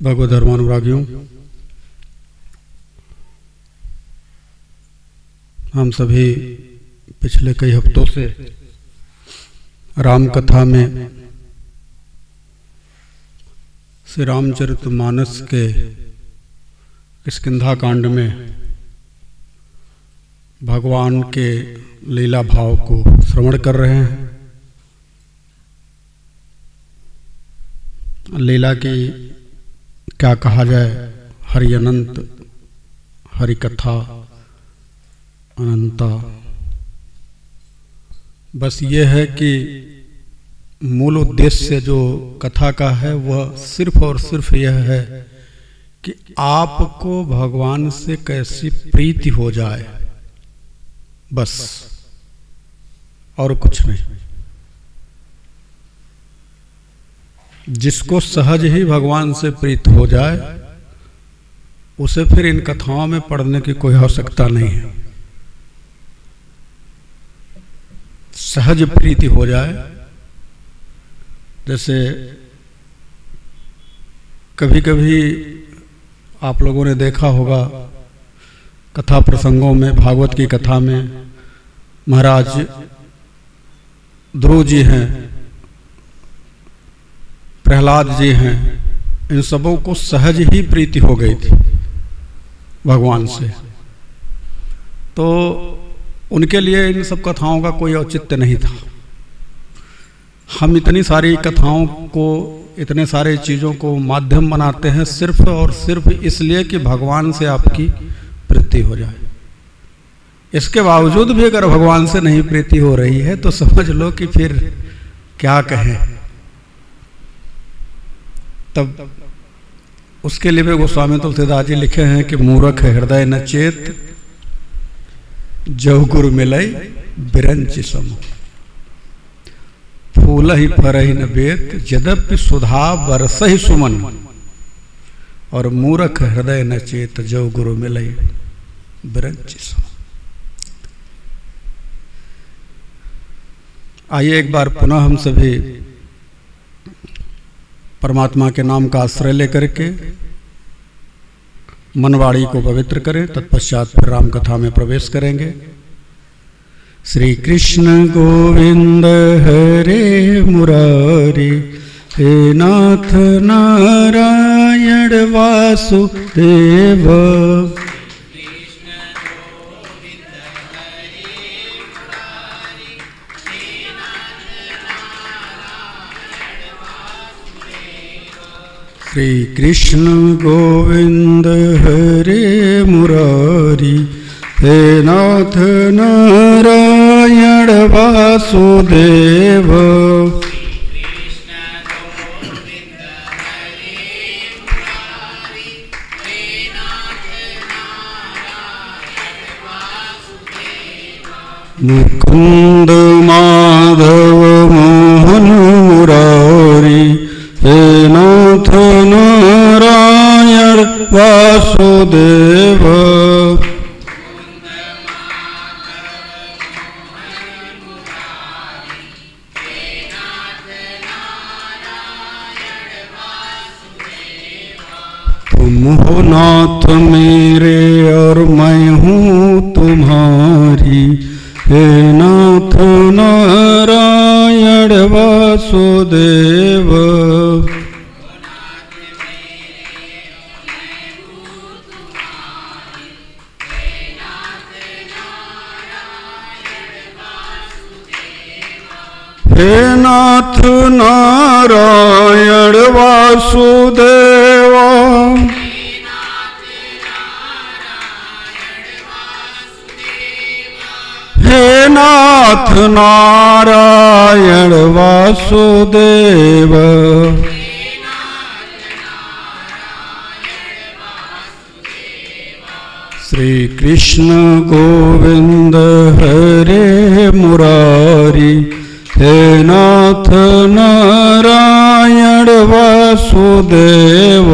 भगवत धर्मानुरागियों, हम सभी पिछले कई हफ्तों से राम कथा में श्री रामचरितमानस के किष्किंधा कांड में भगवान के लीला भाव को श्रवण कर रहे हैं। लीला की क्या कहा जाए, हरि अनंत, हरि कथा अनंता। बस ये है कि मूल उद्देश्य जो कथा का है वह सिर्फ और सिर्फ यह है कि आपको भगवान से कैसी प्रीति हो जाए, बस, और कुछ नहीं। जिसको सहज ही भगवान से प्रीत हो जाए उसे फिर इन कथाओं में पढ़ने की कोई आवश्यकता नहीं है। सहज प्रीति हो जाए, जैसे कभी कभी आप लोगों ने देखा होगा कथा प्रसंगों में, भागवत की कथा में महाराज ध्रुव जी हैं, प्रहलाद जी हैं, इन सबों को सहज ही प्रीति हो गई थी भगवान से। तो उनके लिए इन सब कथाओं का कोई औचित्य नहीं था। हम इतनी सारी कथाओं को, इतने सारे चीज़ों को माध्यम बनाते हैं सिर्फ और सिर्फ इसलिए कि भगवान से आपकी प्रीति हो जाए। इसके बावजूद भी अगर भगवान से नहीं प्रीति हो रही है तो समझ लो कि फिर क्या कहें। तब उसके लिए भी गोस्वामी तुलसीदास जी लिखे हैं कि मूर्ख हृदय न चेत, जहु गुरु मिलई बिरंचि सम। फूल ही फरहि न बेत, यद्यपि सुधा बरसहि सुमन। और मूर्ख हृदय न चेत, जहु गुरु मिलई बिरंचि सम। आइए एक बार पुनः हम सभी परमात्मा के नाम का आश्रय लेकर के मनवाड़ी को पवित्र करें। तत्पश्चात फिर राम कथा में प्रवेश करेंगे। श्री कृष्ण गोविंद हरे मुरारी, हे नाथ नारायण वासुदेव। श्री कृष्ण गोविंद हरे मुरारी, हे नाथ नारायण वासुदेव। मुकुंद माधव मोहन मुरारी, हे नाथ नारायण वासुदेव। तुम हो नाथ मेरे और मैं हूँ तुम्हारी, हे नाथ नारायण वासुदेव। हे नाथ नारायण वासुदेव। हे नाथ नारायण वासुदेव। श्री कृष्ण गोविंद हरे मुरारी, हे नाथ नारायण वासुदेव।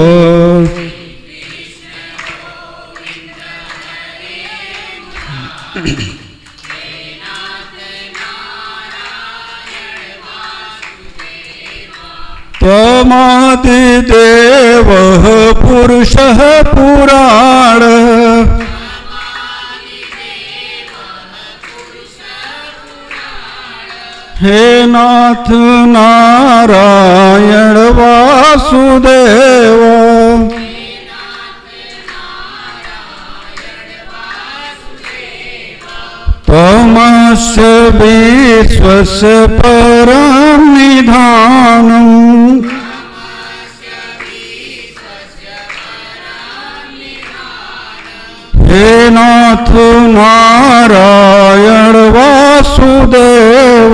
त्वमादिदेवः पुरुषः पुराणः हे नाथ नारायण वासुदेव त्वमस्य विश्वस्य परं निधानम् हे नाथ नारायण वासुदेव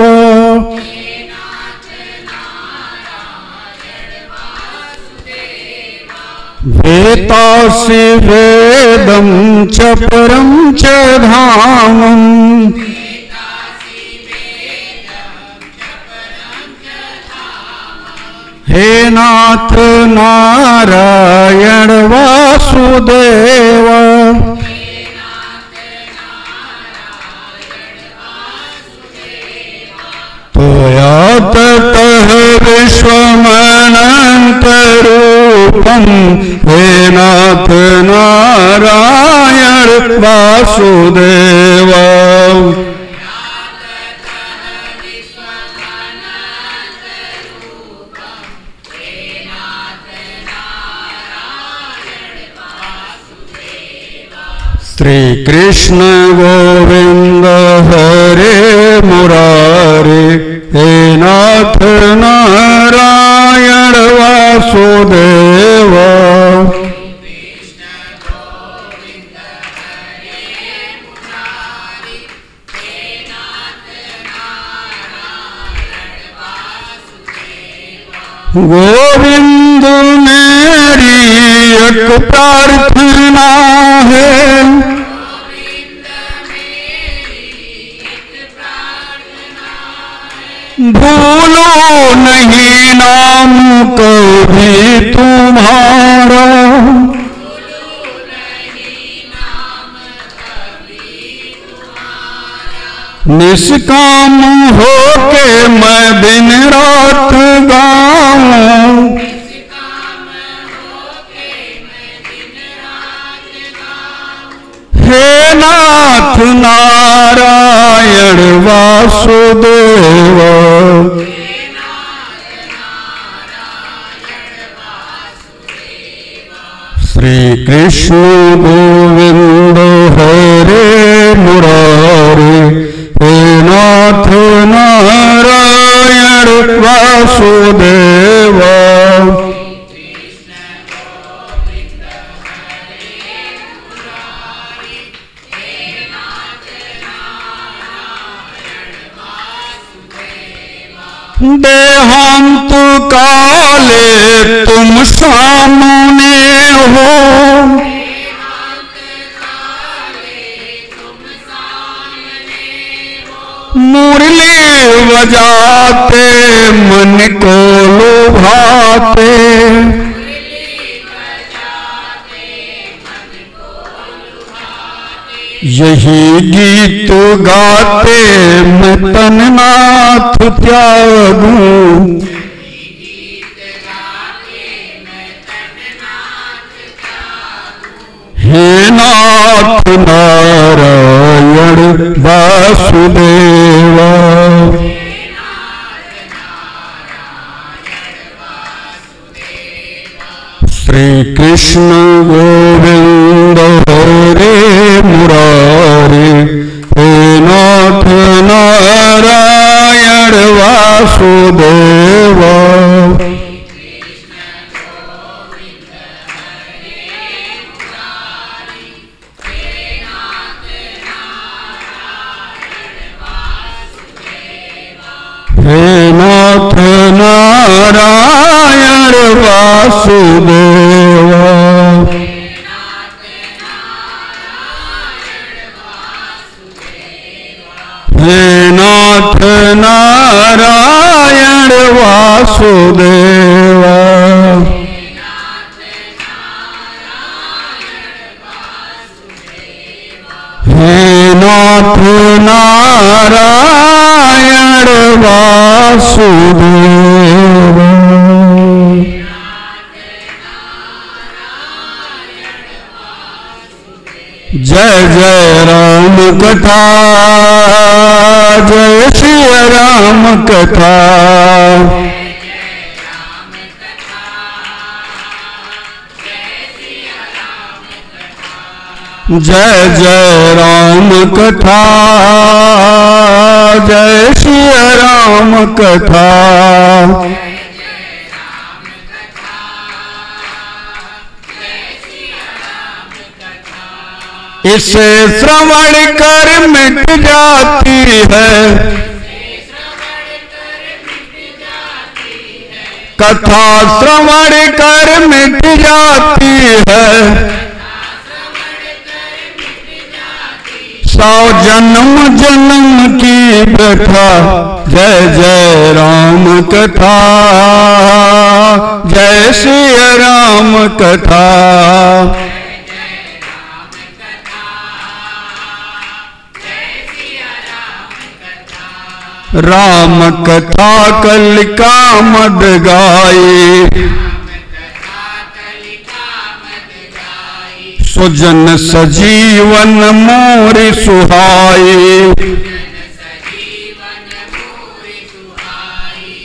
वेतासि वेदं च परं च धामम् हे नाथ नारायण वासुदेव त्वया ततः विश्वमनन्तरूपं हे नाथ नारायण वासुदेव श्री कृष्ण गोविंद हरे मुरारे हे नाथ नारायण वासुदेव गोविंद मेरी एक प्रार्थना है भूलो नहीं नाम कभी तुम्हारा निष्काम होके मैं दिन रात गाऊं हे नाथ नारायण वासुदेव श्री कृष्ण गोविंद हरे मुरारे हे नाथ नारायण वासुदेव देहांत काले तुम सामने हो मुरली बजाते मन को लुभाते यही गीत गाते मैं तननाथ त्यागूं हे नाथ नारायण वासुदेव श्री कृष्ण गोविंद हरे मुरारे हे नाथ नारायण वासुदेव हे नाथ नारायण वासुदेव हे नाथ नारायण वासुदेव हे नाथ नारायण वासुदेव। जय जय राम कथा, जय श्री राम कथा। जय जय राम कथा, जय श्री राम कथा। इसे श्रवण कर मिट जाती है, कथा श्रवण कर मिट जाती है। 100 जन्म जन्म की व्यथा, जय जय राम कथा, जय श्री राम कथा। राम कथा कल का मद गाई, सुजन सजीवन मोरि सुहाई।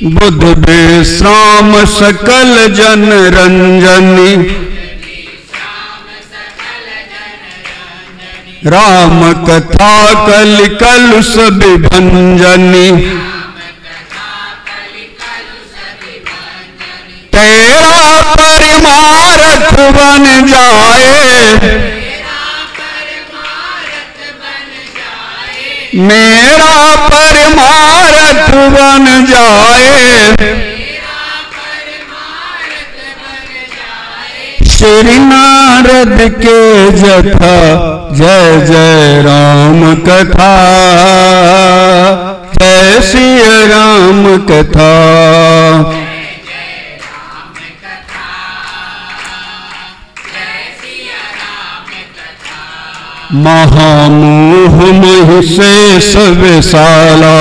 बुध विश्राम सकल जन रंजनी, राम कथा कल कलुष विभंजनी। तेरा परमार्थ बन जाए, मेरा परमार्थ बन जाए। श्री नारद के जथा, जय जय राम कथा, जय श्री राम कथा। महामोह महिषेष विशाला,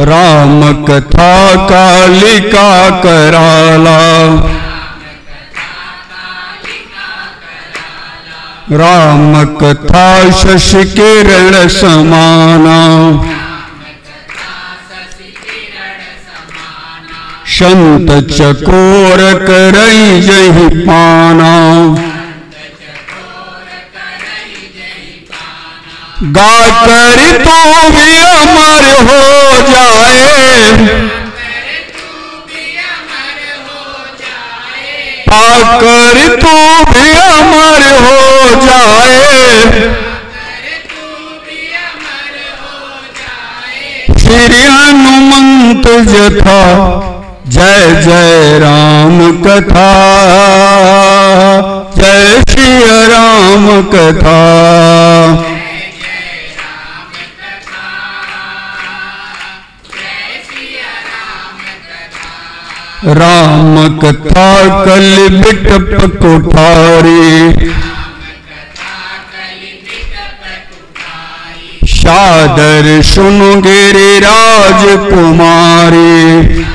राम कथा कालिका कराला। राम कथा शशि किरण समाना, संत चकोर करई जहि पाना। गाकर तू भी अमर हो जाए, पाकर तू भी अमर हो जाए। श्री हनुमंत जथा, जय जय राम कथा, जय श्री राम कथा। राम कथा कल बिटप कुठारी, सादर सुनु गिरिराज कुमारी।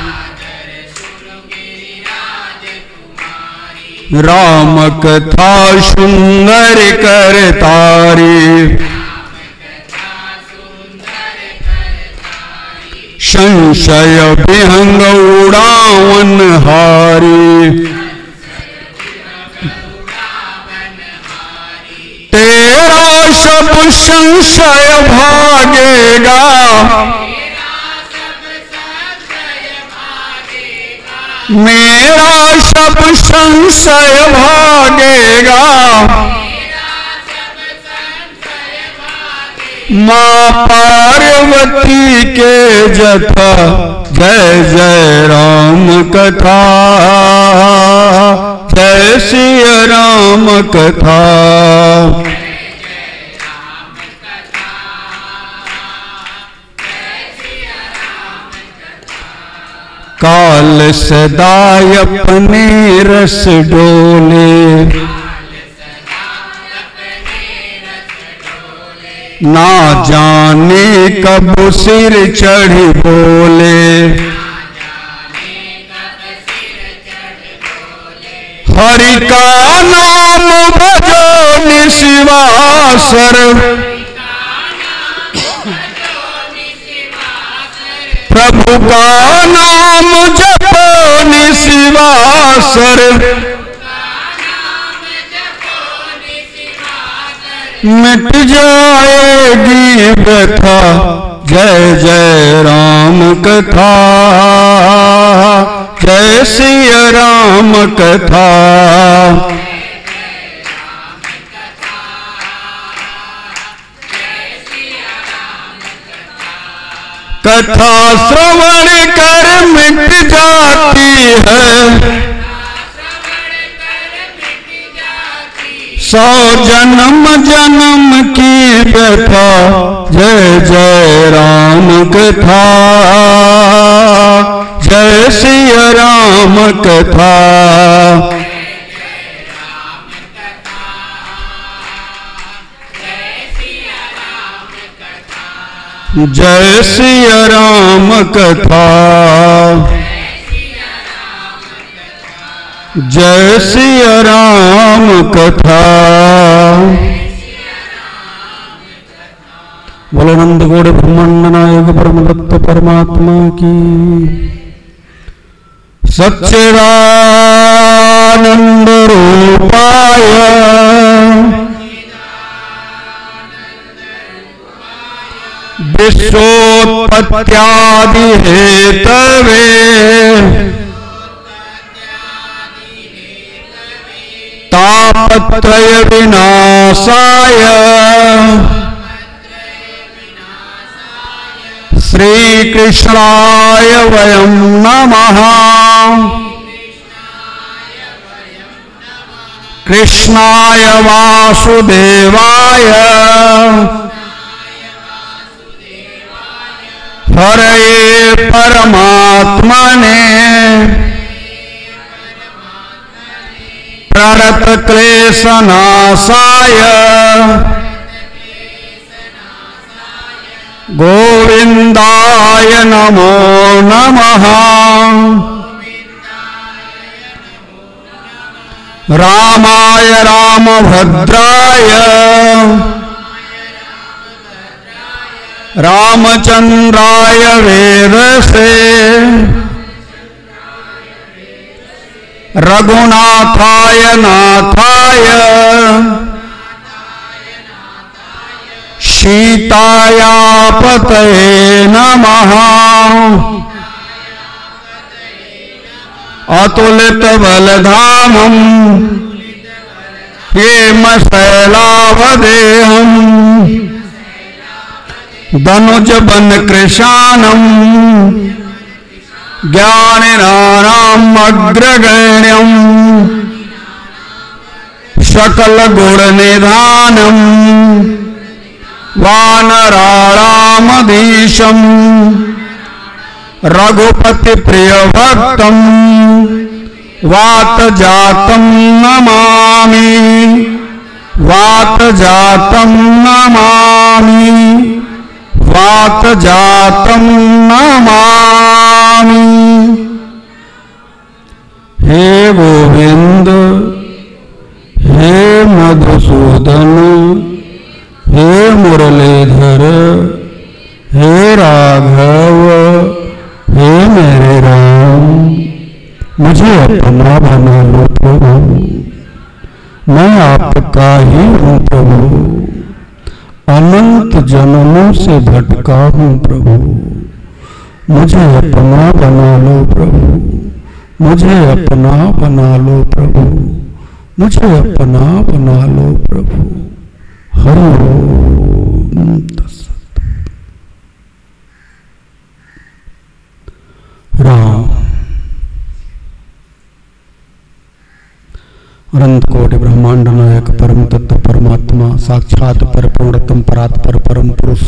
राम कथा सुंदर करतारी, संशय विहंग उड़ावन हारी। तेरा सब संशय भागेगा, मेरा सब संशय भागेगा। माँ पार्वती के जथा, जय जय राम कथा, जय श्री राम कथा। काल सदाय अपने रस डोले, ना जाने कब सिर चढ़ी बोले। हरि निशिवासर, प्रभु का नाम जपो निशिवासर, मिट जाएगी व्यथा जय जय राम कथा, जय सिया राम कथा। कथा श्रवण कर मिट जाती है, 100 जन्म जन्म की व्यथा जय जय राम कथा, जय सिया राम कथा। जय सिया राम कथा, जय सिया राम कथा। बोलो नंद गौड़ ब्रह्मांड नायक परम दत्त परमात्मा की। सच्चिदानंद रूपाय विश्वोत्पत्त्यादि हेतवे तापत्रय विनाशाय श्री कृष्णाय वयं नमः। कृष्णाय वासुदेवाय हरये परमात्मने प्रणत क्लेशनाशाय गोविंदाय नमो नमः। रामाय रामभद्राय रामचंद्राय वेदसे रघुनाथाय नाथाय सीतायापतये नमः। अतुलित बलधामं हेमशैलावदेहम् धनुज बन कृशानम ज्ञानिनानाम् अग्रगण्यम सकल गुण निधानम वानराणामधीशम रघुपति प्रिय भक्तम वात जातम नमामि, वात जातम नमामि, वात जातम नमामि। हे गोविंद, हे मधुसूदन, हे मुरलीधर, हे राघव, हे मेरे राम, मुझे अपना बना लो प्रभु, मैं आपका ही हूँ प्रभु। अनंत जन्मों से भटका हूँ प्रभु, मुझे अपना बना लो प्रभु, मुझे अपना बना लो प्रभु, मुझे अपना बना लो प्रभु। हरि ओम तत्सत। राम अनंत कोटि ब्रह्मांड नायक परम तत्व परमात्मा साक्षात परपूर्णतम परात्पर परम पुरुष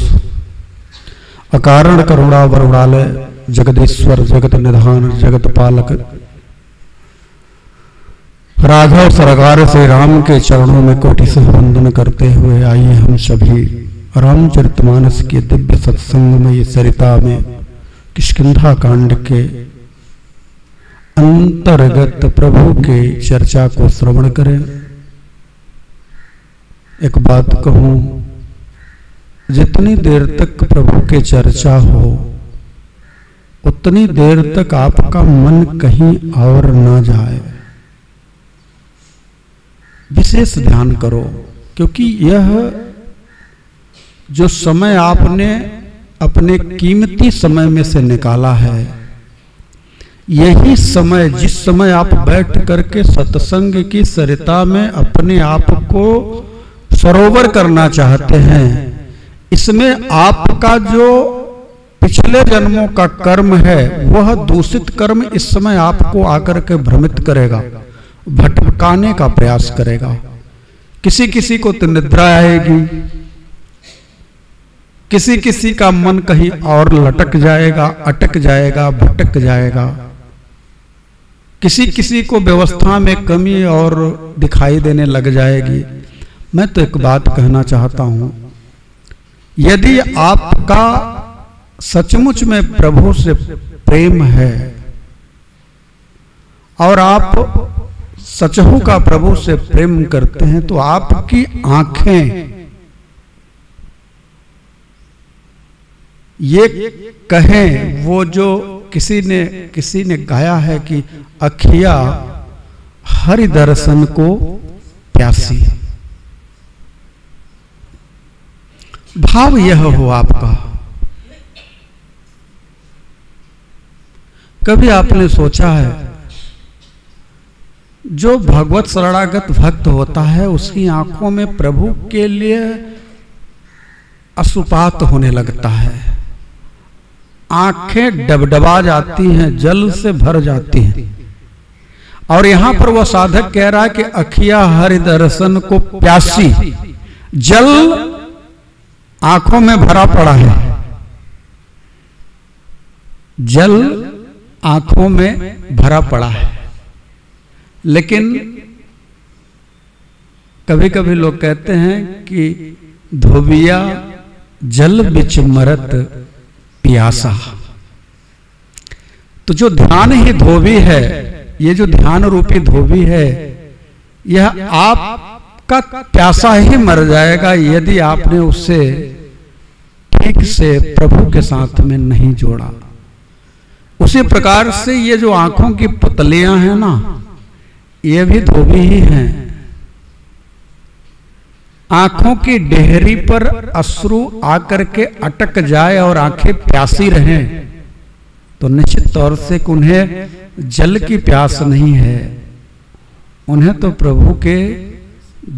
अकारण करुणा वरुणालय जगदीश्वर जगत निधान जगत पालक राघव सरकार से राम के चरणों में कोटि से वंदन करते हुए आइए हम सभी रामचरितमानस के दिव्य सत्संग में ये सरिता में किष्किंधा कांड के अंतर्गत प्रभु के चर्चा को श्रवण करें। एक बात कहूं, जितनी देर तक प्रभु के चर्चा हो उतनी देर तक आपका मन कहीं और न जाए। विशेष ध्यान करो, क्योंकि यह जो समय आपने अपने कीमती समय में से निकाला है, यही समय, जिस समय आप बैठ करके सत्संग की सरिता में अपने आप को सरोवर करना चाहते हैं, इसमें आपका जो पिछले जन्मों का कर्म है वह दूषित कर्म इस समय आपको आकर के भ्रमित करेगा, भटकाने का प्रयास करेगा। किसी किसी को तो निद्रा आएगी, किसी किसी का मन कहीं और लटक जाएगा, अटक जाएगा, भटक जाएगा। किसी किसी को व्यवस्था में कमी और दिखाई देने लग जाएगी। मैं तो एक बात कहना चाहता हूं, यदि आपका सचमुच में प्रभु से प्रेम है और आप सचहु का प्रभु से प्रेम करते हैं, तो आपकी आंखें ये कहें, वो जो किसी ने गाया है कि अखिया हरि दर्शन को प्यासी। भाव यह हो आपका। कभी आपने सोचा है, जो भगवत शरणागत भक्त होता है उसकी आंखों में प्रभु के लिए अश्रुपात होने लगता है, आंखें डबडबा जाती हैं, जल से भर जाती हैं। और यहां पर वह साधक कह रहा है कि अखिया हरि दर्शन को प्यासी, जल आंखों में भरा पड़ा है, जल आंखों में भरा पड़ा है। लेकिन कभी कभी लोग कहते हैं कि धोबिया जल बिच मरत प्यासा। तो जो ध्यान ही धोबी है, ये जो ध्यान रूपी धोबी है, यह आपका प्यासा ही मर जाएगा यदि आपने उससे ठीक से प्रभु के साथ में नहीं जोड़ा। उसी प्रकार से ये जो आंखों की पुतलियां हैं ना, ये भी धोबी ही हैं। आंखों की डेहरी पर अश्रु आकर के अटक जाए और आंखें प्यासी रहें, तो निश्चित तौर से उन्हें जल की प्यास नहीं है, उन्हें तो प्रभु के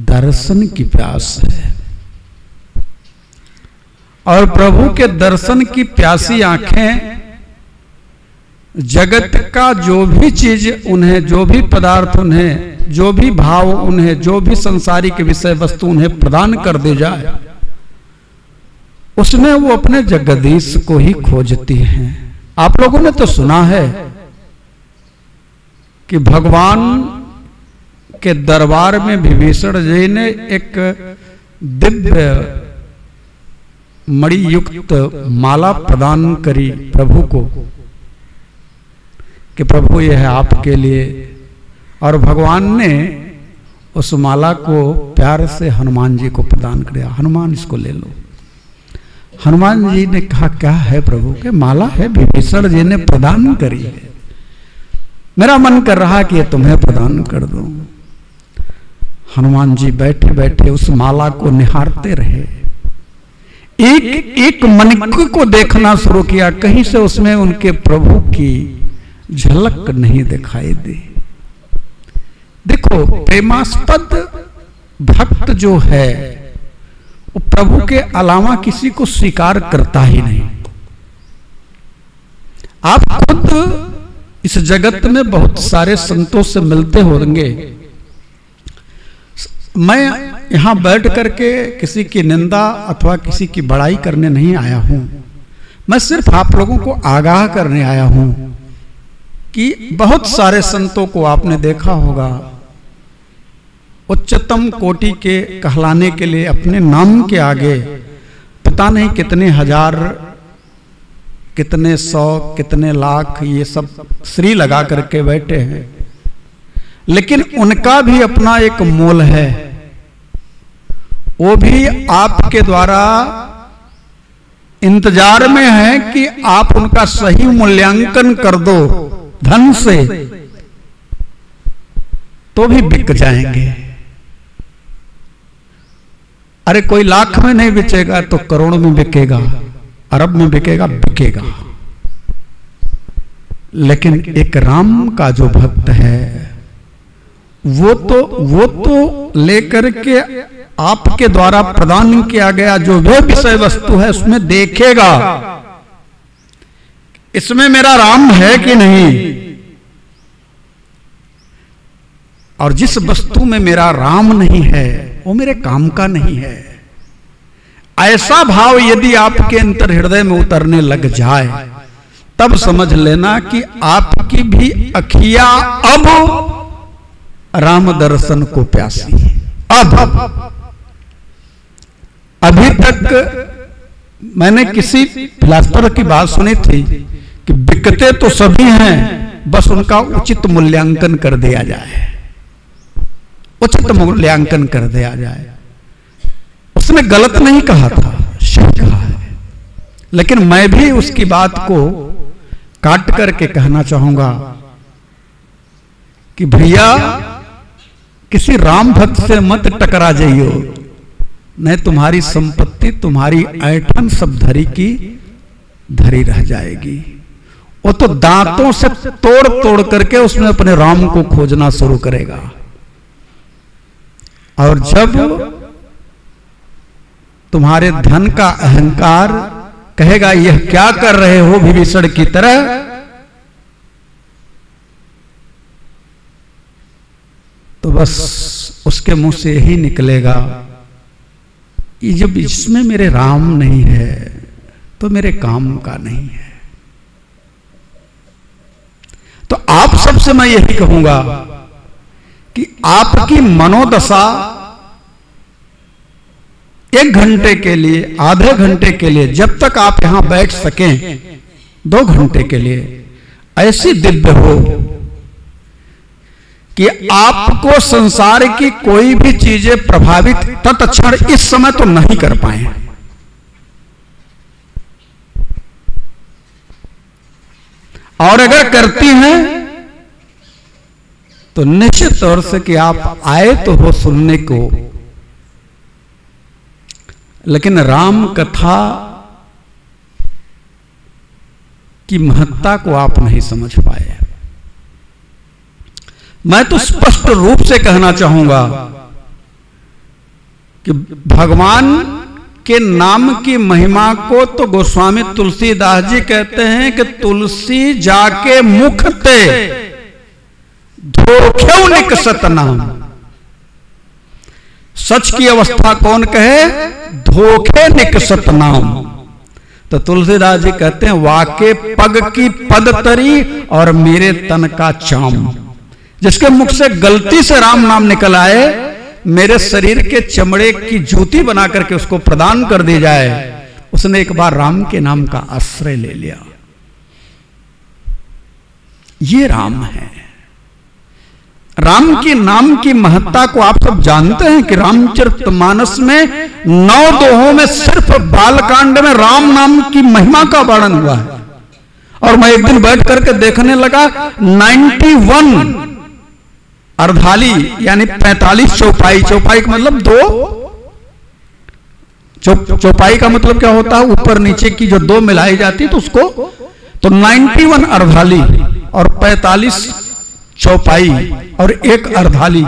दर्शन की प्यास है। और प्रभु के दर्शन की प्यासी आंखें जगत का जो भी चीज उन्हें, जो भी पदार्थ उन्हें, जो भी भाव उन्हें, जो भी संसारिक विषय वस्तु उन्हें प्रदान कर दे जाए, उसमें वो अपने जगदीश को ही खोजती हैं। आप लोगों ने तो सुना है कि भगवान के दरबार में विभीषण जी ने एक दिव्य मणि युक्त माला प्रदान करी प्रभु को कि प्रभु यह है आपके लिए। और भगवान ने उस माला को प्यार से हनुमान जी को प्रदान किया, हनुमान इसको ले लो। हनुमान जी ने कहा क्या है प्रभु के, माला है विभीषण जी ने प्रदान करी है, मेरा मन कर रहा कि तुम्हें प्रदान कर दूं। हनुमान जी बैठे बैठे उस माला को निहारते रहे, एक एक मणिक को देखना शुरू किया, कहीं से उसमें उनके प्रभु की झलक नहीं दिखाई दी। देखो, प्रेमास्पद भक्त जो है वो प्रभु के अलावा किसी को स्वीकार करता ही नहीं। आप खुद इस जगत में बहुत सारे संतों से मिलते होंगे। मैं यहां बैठ करके किसी की निंदा अथवा किसी की बड़ाई करने नहीं आया हूं, मैं सिर्फ आप लोगों को आगाह करने आया हूं कि बहुत सारे संतों को आपने देखा होगा, उच्चतम कोटि के कहलाने के लिए अपने नाम के आगे पता नहीं कितने हजार, कितने सौ, कितने लाख ये सब श्री लगा करके बैठे हैं, लेकिन उनका भी अपना एक मोल है। वो भी आपके द्वारा इंतजार में है कि आप उनका सही मूल्यांकन कर दो धन से, तो भी बिक जाएंगे। अरे कोई लाख में नहीं बिकेगा तो करोड़ में बिकेगा, अरब में बिकेगा, बिकेगा। लेकिन एक राम का जो भक्त है वो तो लेकर के आपके द्वारा प्रदान किया गया जो वह विषय वस्तु है उसमें देखेगा इसमें मेरा राम है कि नहीं, और जिस वस्तु में मेरा राम नहीं है वो मेरे काम का नहीं है। ऐसा भाव यदि आपके अंतर हृदय में उतरने लग जाए तब समझ लेना कि आपकी भी अखिया अब राम दर्शन को प्यासी है। अब अभी तक मैंने किसी फिलासफर की बात सुनी थी कि बिकते तो सभी हैं, बस उनका उचित मूल्यांकन कर दिया जाए, उचित मूल्यांकन कर दिया जाए। उसने गलत नहीं कहा था, सही कहा है। लेकिन मैं भी उसकी बात को काट करके कहना चाहूंगा कि भैया किसी राम भक्त से मत टकरा जाइयो, नहीं तुम्हारी संपत्ति तुम्हारी ऐठन सब धरी की धरी रह जाएगी। वो तो दांतों से तोड़ तोड़ करके उसमें अपने राम को खोजना शुरू करेगा। और जब तुम्हारे धन का अहंकार कहेगा यह क्या कर रहे हो विभीषण की तरह, तो बस उसके मुंह से यही निकलेगा ये जब इसमें मेरे राम नहीं है तो मेरे काम का नहीं है। तो आप सबसे मैं यही कहूंगा कि आपकी मनोदशा 1 घंटे के लिए, आधे घंटे के लिए, जब तक आप यहां बैठ सकें 2 घंटे के लिए ऐसी दिव्य हो कि आपको संसार की कोई भी चीजें प्रभावित तत्क्षण इस समय तो नहीं कर पाए, और अगर करती हैं तो निश्चित तौर से कि आप आए तो हो सुनने को, लेकिन राम कथा की महत्ता को आप नहीं समझ पाए। मैं तो स्पष्ट रूप से कहना चाहूंगा कि भगवान के नाम की महिमा को तो गोस्वामी तुलसीदास जी कहते हैं कि तुलसी जाके मुख ते धोखे निकसत नाम। सच की अवस्था कौन कहे, धोखे निकसत नाम। तो तुलसीदास जी कहते हैं वाके पग की पद तरी और मेरे तन का चाम। जिसके मुख से गलती से राम नाम निकल आए, मेरे शरीर के चमड़े की जूती बना करके उसको प्रदान कर दी जाए, उसने एक बार राम के नाम का आश्रय ले लिया। ये राम है। राम के नाम की महत्ता को आप सब जानते हैं कि रामचरितमानस में 9 दोहों में सिर्फ बालकांड में राम नाम की महिमा का वर्णन हुआ है। और मैं एक दिन बैठ करके देखने लगा 91 अर्धाली यानी 45 चौपाई। चौपाई का मतलब 2 चौपाई का मतलब क्या होता है, ऊपर नीचे की जो 2 मिलाई जाती है तो उसको, तो 91 अर्धाली और 45 चौपाई और 1 अर्धाली,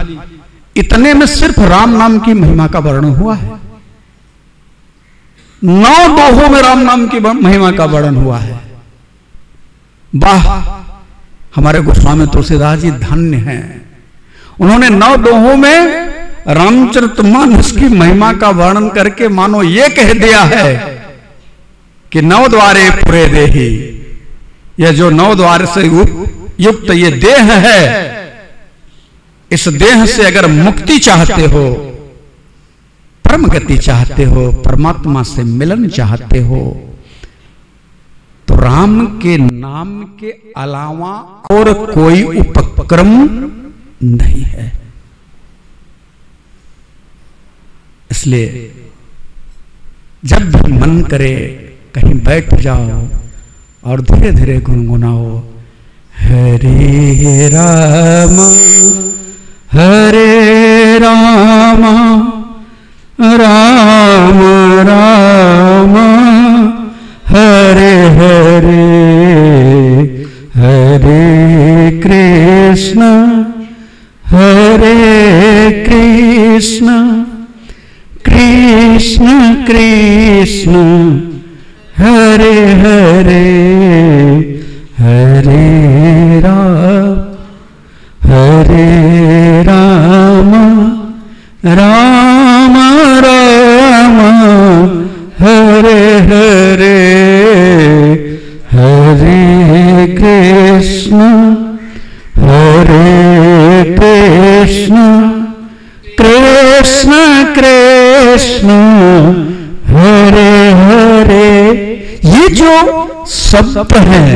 इतने में सिर्फ राम नाम की महिमा का वर्णन हुआ है। 9 दोहों में राम नाम की महिमा का वर्णन हुआ है। वाह, हमारे गोस्वामी तुलसीदास जी धन्य हैं। उन्होंने 9 दोहों में रामचरितमानस की महिमा का वर्णन करके मानो ये कह दिया है कि 9 द्वारे पुरे देहि, यह जो 9 द्वार से युक्त ये देह है, इस देह से अगर मुक्ति चाहते हो, परम गति चाहते हो, परमात्मा से मिलन चाहते हो, तो राम के नाम के अलावा और कोई उपक्रम नहीं है। इसलिए जब भी मन करे कहीं बैठ जाओ और धीरे धीरे गुनगुनाओ, हरे राम राम राम हरे हरे, हरे कृष्ण कृष्ण कृष्ण हरे हरे, हरे राम राम राम हरे हरे, हरे कृष्ण कृष्ण कृष्ण हरे हरे। ये जो शब्द है,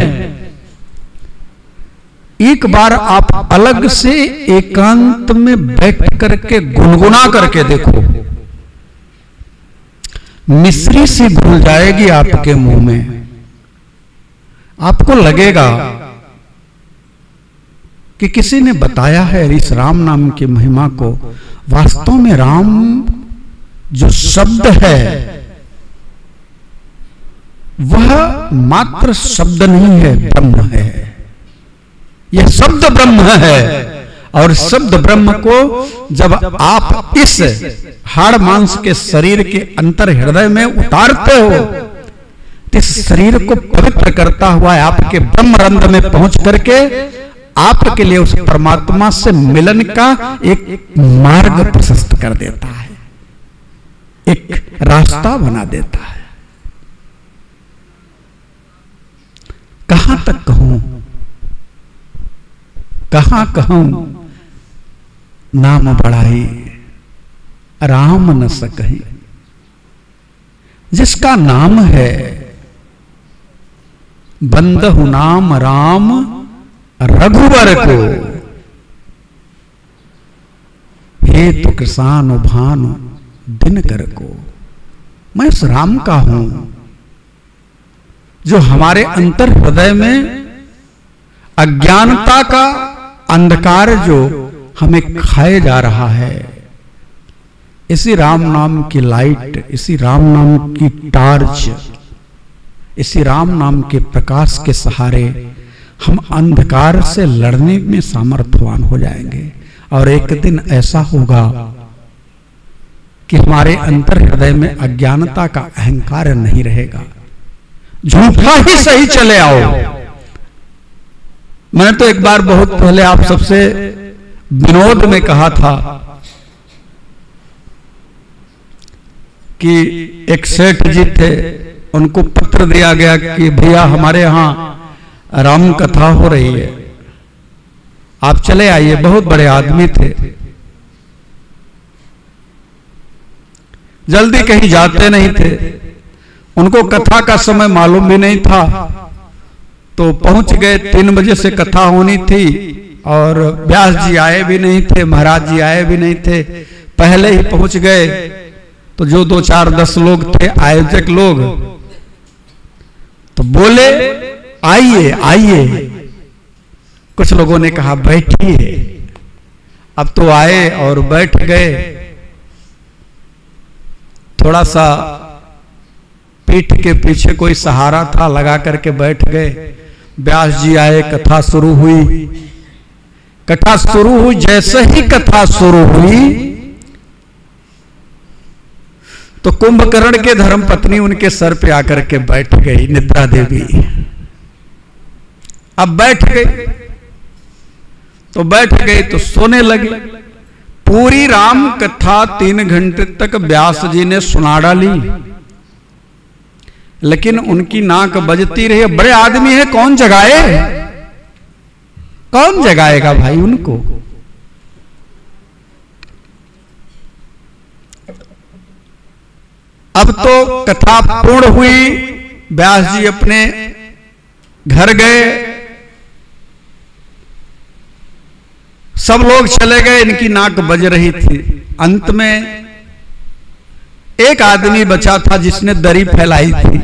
एक बार आप अलग से एकांत में बैठ करके गुनगुना करके देखो, मिश्री सी घुल जाएगी आपके मुंह में। आपको लगेगा कि किसी ने बताया है इस राम नाम की महिमा को। वास्तव में राम जो शब्द है वह मात्र शब्द नहीं है, ब्रह्म है। यह शब्द ब्रह्म है, और शब्द ब्रह्म को जब आप इस हाड़ मांस के शरीर के अंतर हृदय में उतारते हो, इस शरीर को पवित्र करता हुआ आपके ब्रह्म रंध्र में पहुंच करके आपके लिए उस परमात्मा से मिलन का एक मार्ग प्रशस्त कर देता है, एक रास्ता बना देता है। कहां तक कहूं, कहां कहूं नाम बढ़ाई राम न सकहि। जिसका नाम है बंदहु नाम राम रघुवर को, हे तो किसान भानु दिनकर को। मैं उस राम का हूं जो हमारे अंतर हृदय में अज्ञानता का अंधकार जो हमें खाए जा रहा है, इसी राम नाम की लाइट, इसी राम नाम की टार्च, इसी राम नाम के प्रकाश के सहारे हम अंधकार से लड़ने में सामर्थ्यवान हो जाएंगे। और एक दिन ऐसा होगा कि हमारे अंतर हृदय में अज्ञानता का अहंकार नहीं रहेगा। झूठा ही सही चले आओ। मैंने तो एक बार बहुत पहले आप सबसे विनोद में कहा था कि एक सेठ जी थे, उनको पत्र दिया गया कि भैया हमारे यहाँ राम कथा हो रही है, आप चले आइए। बहुत बड़े आदमी थे, जल्दी कहीं जाते नहीं थे, उनको कथा का समय मालूम भी नहीं था, तो पहुंच गए। 3 बजे से कथा होनी थी और व्यास जी आए भी नहीं थे, महाराज जी आए भी नहीं थे, पहले ही पहुंच गए। तो जो 2, 4, 10 लोग थे आयोजक लोग, तो बोले आइए आइए। कुछ लोगों ने कहा बैठिए। अब तो आए और बैठ गए। थोड़ा सा पीठ के पीछे कोई सहारा था, लगा करके बैठ गए। व्यास जी आए, कथा शुरू हुई। कथा शुरू हुई, जैसे ही कथा शुरू हुई तो कुंभकर्ण के धर्मपत्नी उनके सर पे आकर के बैठ गई, निद्रा देवी। अब बैठ गई तो सोने लगी। पूरी राम कथा 3 घंटे तक व्यास जी ने सुना डाली, लेकिन उनकी नाक बजती रही। बड़े आदमी है, कौन जगाए, कौन जगाएगा भाई उनको। अब तो कथा पूर्ण हुई, व्यास जी अपने घर गए, सब लोग चले गए, इनकी नाक बज रही थी। अंत में एक आदमी बचा था जिसने दरी फैलाई थी,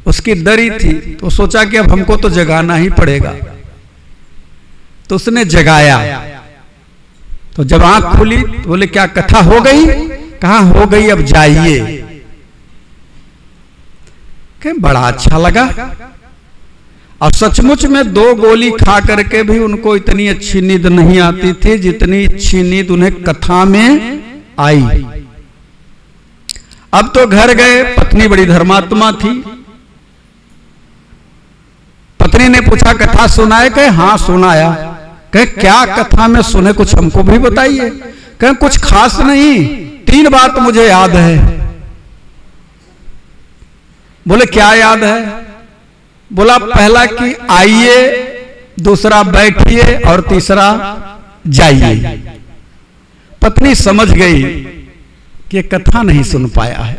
उसकी दरी थी, तो सोचा कि अब हमको तो जगाना ही पड़ेगा, तो उसने जगाया। तो जब आंख खुली तो बोले क्या कथा हो गई? कहा हो गई, अब जाइए। बड़ा अच्छा लगा। और सचमुच में 2 गोली खा करके भी उनको इतनी अच्छी नींद नहीं आती थी जितनी अच्छी नींद उन्हें कथा में आई। अब तो घर गए, पत्नी बड़ी धर्मात्मा थी। पत्नी ने पूछा कथा सुनाए? कहे हाँ सुनाया। कहे क्या कथा में सुने, कुछ हमको भी बताइए। कहे कुछ खास नहीं, 3 बात मुझे याद है। बोले क्या याद है? बोला पहला कि आइए, दूसरा बैठिए और तीसरा जाइए। पत्नी समझ गई कि कथा नहीं सुन पाया है।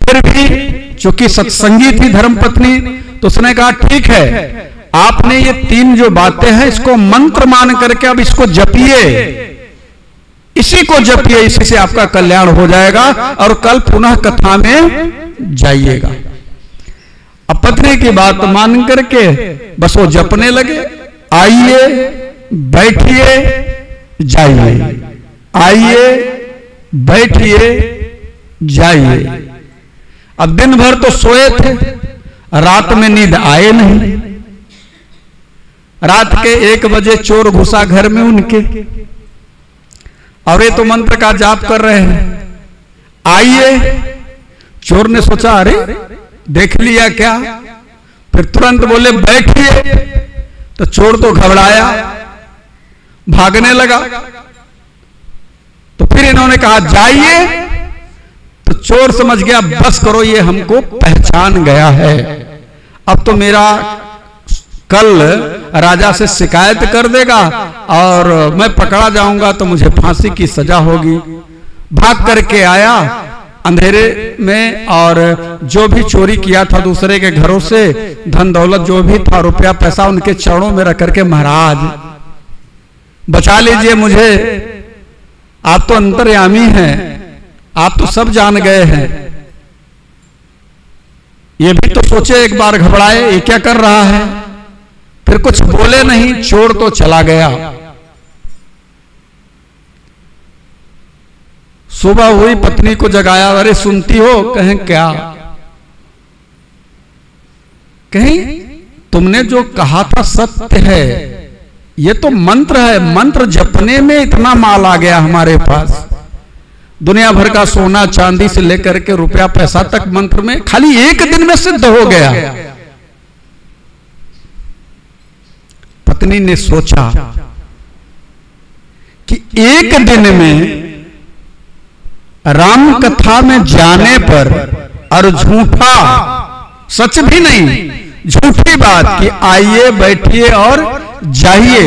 फिर भी चूंकि सत्संगी थी धर्मपत्नी, तो उसने कहा ठीक है, आपने ये 3 जो बातें हैं इसको मंत्र मान करके अब इसको जपिए, इसी को जपिए, इसी से आपका कल्याण हो जाएगा और कल पुनः कथा में जाइएगा। अब पत्नी की बात मान करके बस वो जपने लगे, आइए, बैठिए, जाइए, आइए, बैठिए, जाइए। अब दिन भर तो सोए थे, रात में नींद आए नहीं। रात के 1 बजे चोर घुसा घर में उनके, और ये तो मंत्र का जाप कर रहे हैं, आइए। चोर ने सोचा अरे देख लिया क्या, फिर तुरंत बोले बैठिए। तो चोर तो घबराया, भागने लगा। तो फिर इन्होंने कहा जाइए। तो चोर समझ गया बस करो, ये हमको पहचान गया है, अब तो मेरा कल राजा से शिकायत कर देगा और मैं पकड़ा जाऊंगा तो मुझे फांसी की सजा होगी। भाग करके आया अंधेरे में, और जो भी चोरी किया था दूसरे के घरों से, धन दौलत जो भी था, रुपया पैसा, उनके चरणों में रख करके महाराज बचा लीजिए मुझे, आप तो अंतर्यामी हैं, आप तो सब जान गए हैं। ये भी तो सोचे, एक बार घबराए ये क्या कर रहा है। फिर कुछ बोले नहीं, चोर तो चला गया। सुबह हुई, पत्नी को जगाया, अरे सुनती हो? कहें क्या? कहीं तुमने जो कहा था सत्य है, ये तो मंत्र है, मंत्र जपने में इतना माल आ गया हमारे पास, दुनिया भर का सोना चांदी से लेकर के रुपया पैसा तक मंत्र में खाली 1 दिन में सिद्ध हो गया। पत्नी ने सोचा कि 1 दिन में राम कथा में जाने पर, और झूठा, सच भी नहीं, झूठी बात कि आइए, बैठिए और जाइए,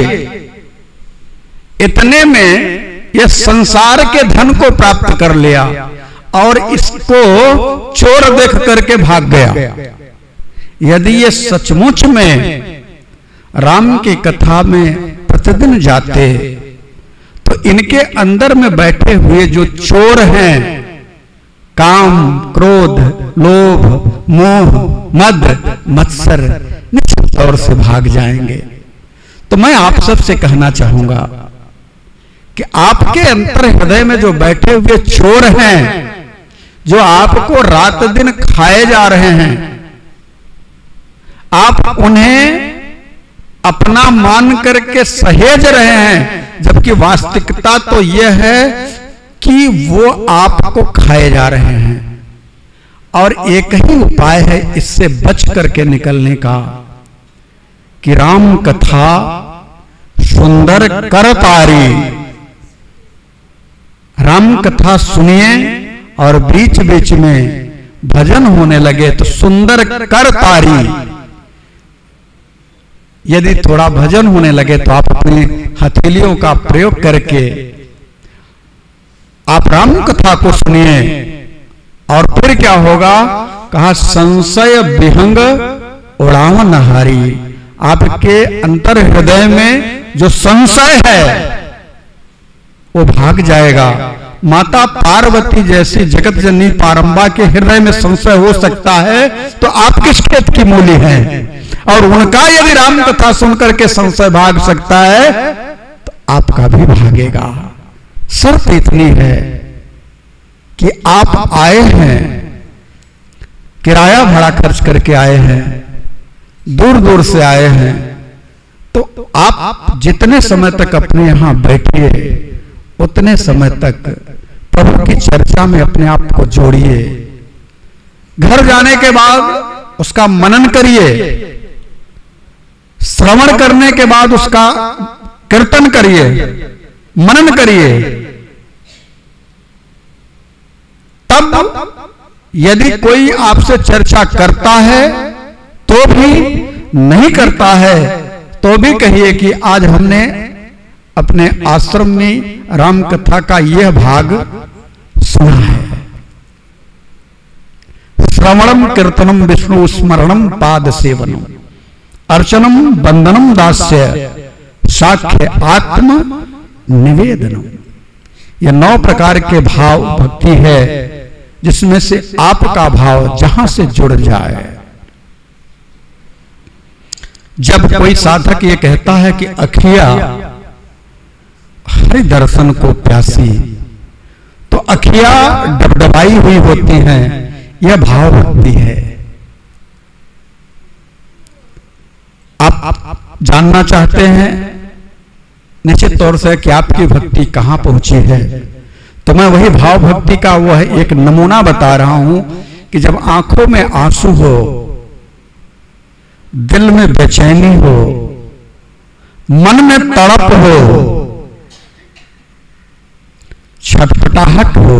इतने में यह संसार के धन को प्राप्त कर लिया और इसको चोर देख करके भाग गया। यदि ये सचमुच में राम की कथा में प्रतिदिन जाते तो इनके अंदर में बैठे हुए जो चोर हैं, काम, क्रोध, लोभ, मोह, मद, मत्सर, निश्चित तौर से भाग जाएंगे। तो मैं आप सबसे कहना चाहूंगा कि आपके अंतर हृदय में जो बैठे हुए चोर हैं, जो आपको रात दिन खाए जा रहे हैं, आप उन्हें अपना मान करके सहेज रहे हैं, जबकि वास्तविकता तो यह है कि वो आपको खाए जा रहे हैं। और एक ही उपाय है इससे बच करके निकलने का कि राम कथा सुंदर कर तारी, राम कथा सुनिए और बीच बीच में भजन होने लगे तो सुंदर कर तारी। यदि थोड़ा भजन होने लगे तो आप अपने हथेलियों का प्रयोग करके आप राम कथा को सुनिए, और फिर क्या होगा? कहा संशय विहंग उड़ाव नहारी, आपके अंतर हृदय में जो संशय है वो भाग जाएगा। माता पार्वती जैसी जगत जननी पारंबा के हृदय में संशय हो सकता है तो आप किस खेत की मूली हैं? और उनका यदि राम कथा सुनकर के संशय भाग सकता है तो आपका भी भागेगा। शर्त इतनी है कि आप आए हैं, किराया भाड़ा खर्च करके आए हैं, दूर दूर से आए हैं, तो आप जितने समय तक अपने यहां बैठिए उतने समय तक प्रभु की चर्चा में अपने आप को जोड़िए। घर जाने के बाद उसका मनन करिए, श्रवण करने के बाद उसका कीर्तन करिए, मनन करिए। तब यदि कोई आपसे चर्चा करता है तो भी, नहीं करता है तो भी कहिए कि आज हमने अपने आश्रम में राम कथा का यह भाग सुना है। श्रवणम कीर्तनम विष्णु स्मरणम पाद सेवनम अर्चनम बंदनम दास्य साख्य आत्म निवेदनम। यह 9 प्रकार के भाव भक्ति है जिसमें से आपका भाव जहां से जुड़ जाए। जब कोई साधक ये कहता है कि अखिया हरि दर्शन को प्यासी, तो अखिया डबडबाई हुई होती हैं, यह भाव भक्ति है। आप जानना चाहते हैं निश्चित तौर से कि आपकी भक्ति कहां पहुंची है, तो मैं वही भाव भक्ति का वह एक नमूना बता रहा हूं कि जब आंखों में आंसू हो, दिल में बेचैनी हो, मन में तड़प हो, छटपटाहट हो,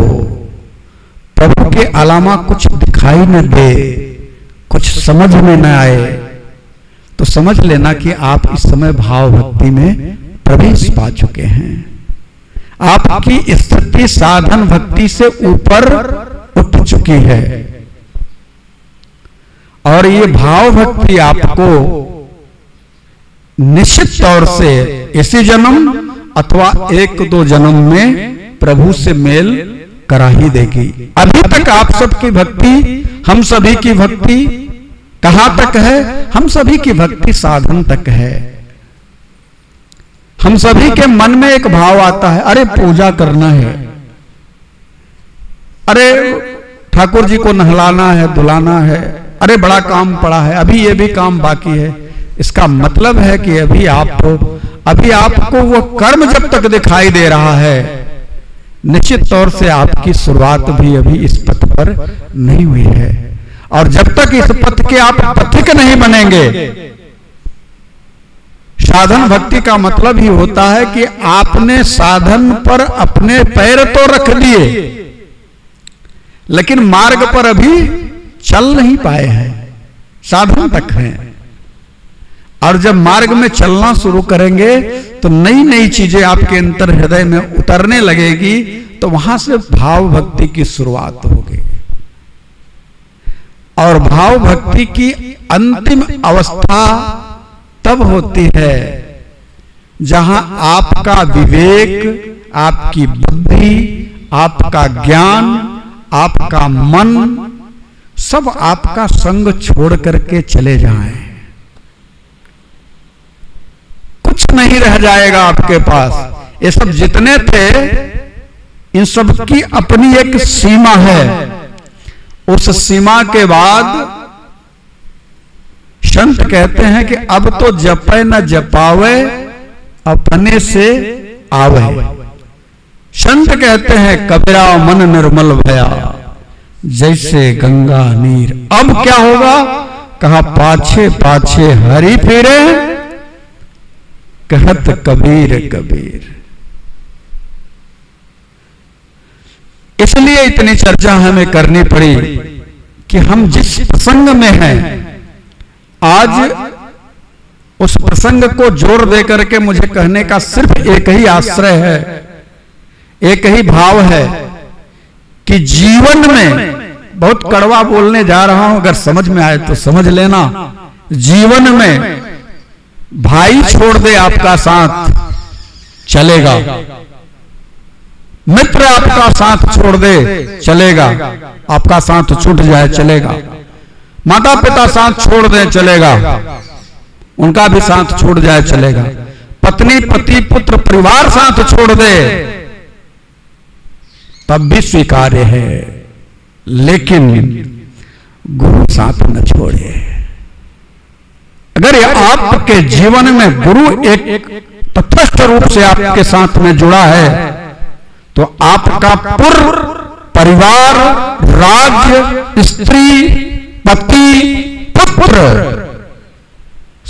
प्रभु के अलावा कुछ दिखाई न दे, कुछ समझ में न आए, तो समझ लेना कि आप इस समय भाव भक्ति में प्रवेश पा चुके हैं। आपकी स्थिति साधन भक्ति से ऊपर उठ चुकी है और ये भाव भक्ति आपको निश्चित तौर से इसी जन्म अथवा 1-2 जन्म में प्रभु से मेल करा ही देगी। अभी तक आप सबकी भक्ति, हम सभी की भक्ति कहां तक है? हम सभी की भक्ति साधन तक है। हम सभी के मन में एक भाव आता है, अरे पूजा करना है, अरे ठाकुर जी को नहलाना है, धुलाना है, अरे बड़ा काम पड़ा है, अभी ये भी काम बाकी है। इसका मतलब है कि अभी आपको वो कर्म जब तक दिखाई दे रहा है, निश्चित तौर से आपकी शुरुआत भी अभी इस पथ पर नहीं हुई है। और जब तक इस पथ के आप पथिक नहीं बनेंगे, साधन भक्ति का मतलब ही होता है कि आपने साधन पर अपने पैर तो रख दिए, लेकिन मार्ग पर अभी चल नहीं पाए हैं, साधन तक हैं। और जब मार्ग में चलना शुरू करेंगे तो नई नई चीजें आपके अंतर हृदय में उतरने लगेगी, तो वहां से भाव भक्ति की शुरुआत होगी। और भाव भक्ति की अंतिम अवस्था तब होती है जहां आपका विवेक, आपकी बुद्धि, आपका ज्ञान, आपका मन सब आपका संग छोड़ करके चले जाएं। कुछ नहीं रह जाएगा आपके पास। ये सब जितने थे, इन सब की अपनी एक सीमा है। उस सीमा के बाद संत कहते हैं कि अब तो जपे न जपावे, अपने से आवे। संत कहते हैं कबीरा मन निर्मल भया, जैसे गंगा नीर। अब क्या होगा? कहा पाछे पाछे हरि फिरे, कहत कबीर कबीर। इसलिए इतनी चर्चा हमें करनी पड़ी कि हम जिस प्रसंग में हैं, आज उस प्रसंग को जोर दे करके मुझे कहने का सिर्फ एक ही आश्रय है, एक ही भाव है कि जीवन में, बहुत कड़वा बोलने जा रहा हूं, अगर समझ में आए तो समझ लेना, जीवन में भाई छोड़ दे आपका साथ चलेगा, मित्र आपका साथ छोड़ दे चलेगा, आपका साथ छूट जाए चलेगा। माता पिता साथ छोड़ दे चलेगा, उनका भी साथ छूट जाए चलेगा। पत्नी पति पुत्र परिवार साथ छोड़ दे तब भी स्वीकार्य है, लेकिन गुरु साथ न छोड़े। अगर आपके जीवन में गुरु एक तटस्थ रूप से आपके साथ में जुड़ा है तो आपका पूर्ण परिवार, राज्य, स्त्री, पति, पुत्र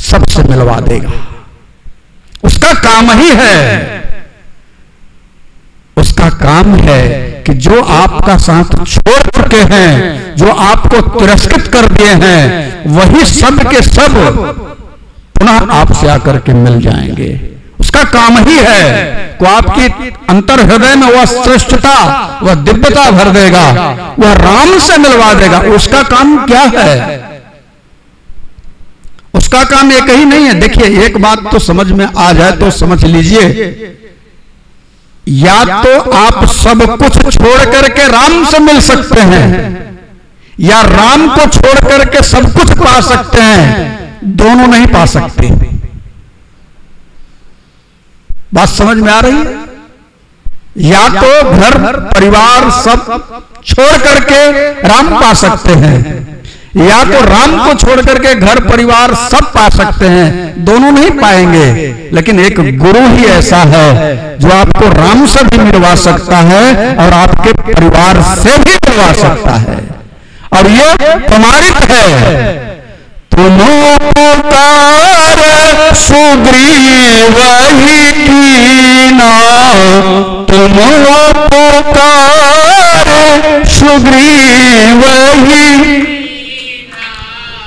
सबसे मिलवा देगा। उसका काम ही है, उसका काम है कि जो आपका साथ छोड़ चुके हैं, जो आपको तिरस्कृत कर दिए हैं, वही सब के सब पुनः आपसे आकर के मिल जाएंगे। उसका काम ही है वो आपकी अंतर हृदय में वह श्रेष्ठता, वह दिव्यता भर देगा, वह राम से मिलवा देगा। उसका काम क्या है? उसका काम एक ही नहीं है। देखिए, एक बात तो समझ में आ जाए तो समझ लीजिए, या तो आप सब कुछ छोड़ करके राम से मिल सकते हैं, या राम को छोड़ करके सब कुछ पा सकते हैं। दोनों नहीं पा सकते। बात समझ में आ रही है? या तो घर परिवार सब छोड़ करके राम पा सकते हैं, या तो राम को छोड़ करके घर परिवार सब पा सकते हैं। दोनों नहीं पाएंगे, लेकिन एक गुरु ही ऐसा है जो आपको राम से भी मिलवा सकता है और आपके परिवार से भी मिलवा सकता है। और ये प्रमाणित है। तुम पुकार सुग्रीव ही कीना, तुम पुकार सुग्रीव ही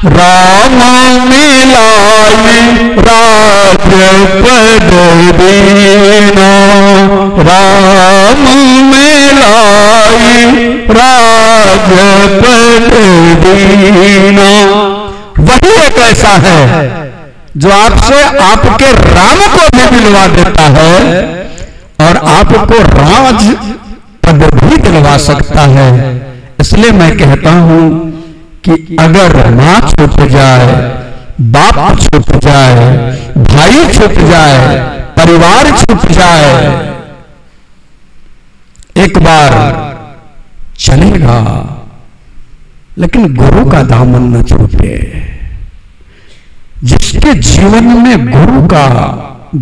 राम मिलाए राज्य पद दीना, राम मिलाए राज्य पद दीना। वही एक ऐसा है जो आपसे आपके राम को भी मिलवा देता है और आपको राज पद भी दिलवा सकता है। इसलिए मैं कहता हूं कि अगर मां छूट जाए, बाप छूट जाए, भाई छूट जाए, परिवार छूट जाए, एक बार चलेगा, लेकिन गुरु का दामन न छूटे। जिसके जीवन में गुरु का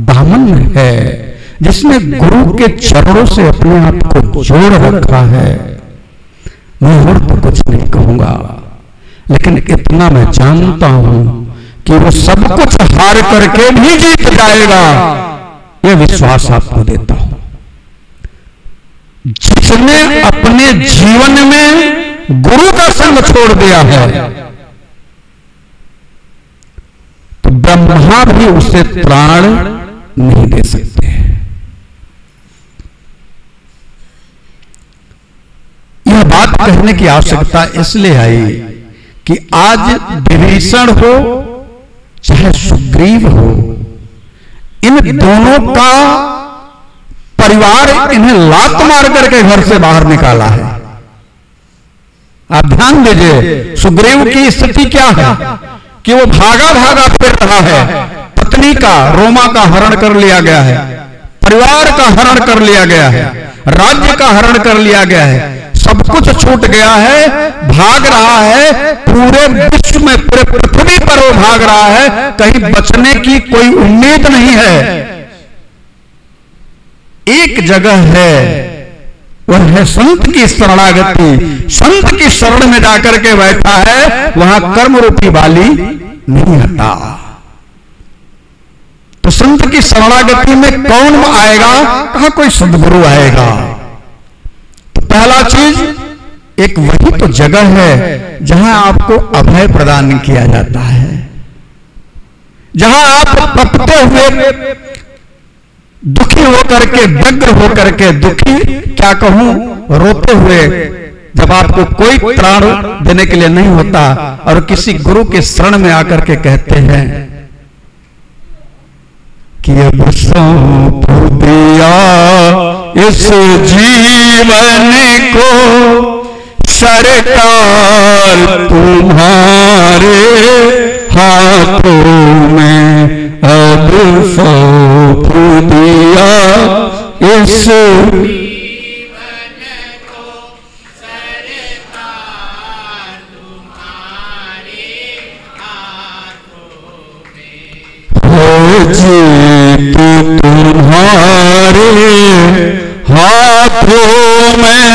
दामन है, जिसने गुरु के चरणों से अपने आप को जोड़ रखा है, मैं और तो कुछ नहीं कहूंगा, लेकिन इतना मैं जानता हूं कि वो सब कुछ हार करके भी जीत जाएगा। यह विश्वास आपको देता हूं। जिसने अपने जीवन में गुरु का संग छोड़ दिया है, तो ब्रह्मा भी उसे प्राण नहीं दे सकते। यह बात कहने की आवश्यकता इसलिए आई कि आज विभीषण हो चाहे सुग्रीव हो, इन दोनों का परिवार इन्हें लात मार करके घर से बाहर निकाला है। आप ध्यान दीजिए, सुग्रीव की स्थिति क्या है कि वो भागा भागा फिर रहा है। पत्नी का, रोमा का हरण कर लिया गया है, परिवार का हरण कर लिया गया है, राज्य का हरण कर लिया गया है, सब कुछ छूट गया है, भाग रहा है पूरे विश्व में, पूरे पृथ्वी पर वो भाग रहा है, कहीं बचने की कोई उम्मीद नहीं है। एक जगह है, वह है संत की शरणागति। संत की शरण में जाकर के बैठा है, वहां कर्म रूपी बाली नहीं हटा। तो संत की शरणागति में कौन आएगा? कहां कोई सद्गुरु आएगा। तो पहला चीज, एक वही तो जगह है जहां आपको अभय प्रदान किया जाता है, जहां आप तपते हुए, दुखी होकर के, व्यग्र होकर के, दुखी क्या कहूं, रोते हुए, जब आपको कोई त्राण देने के लिए नहीं होता और किसी गुरु के शरण में आकर के कहते हैं कि अब सौंप दिया इस जीवन को सरकार तुम्हारे हाथों में अब सौंप दिया। इस जीत तुम्हारे हाथों में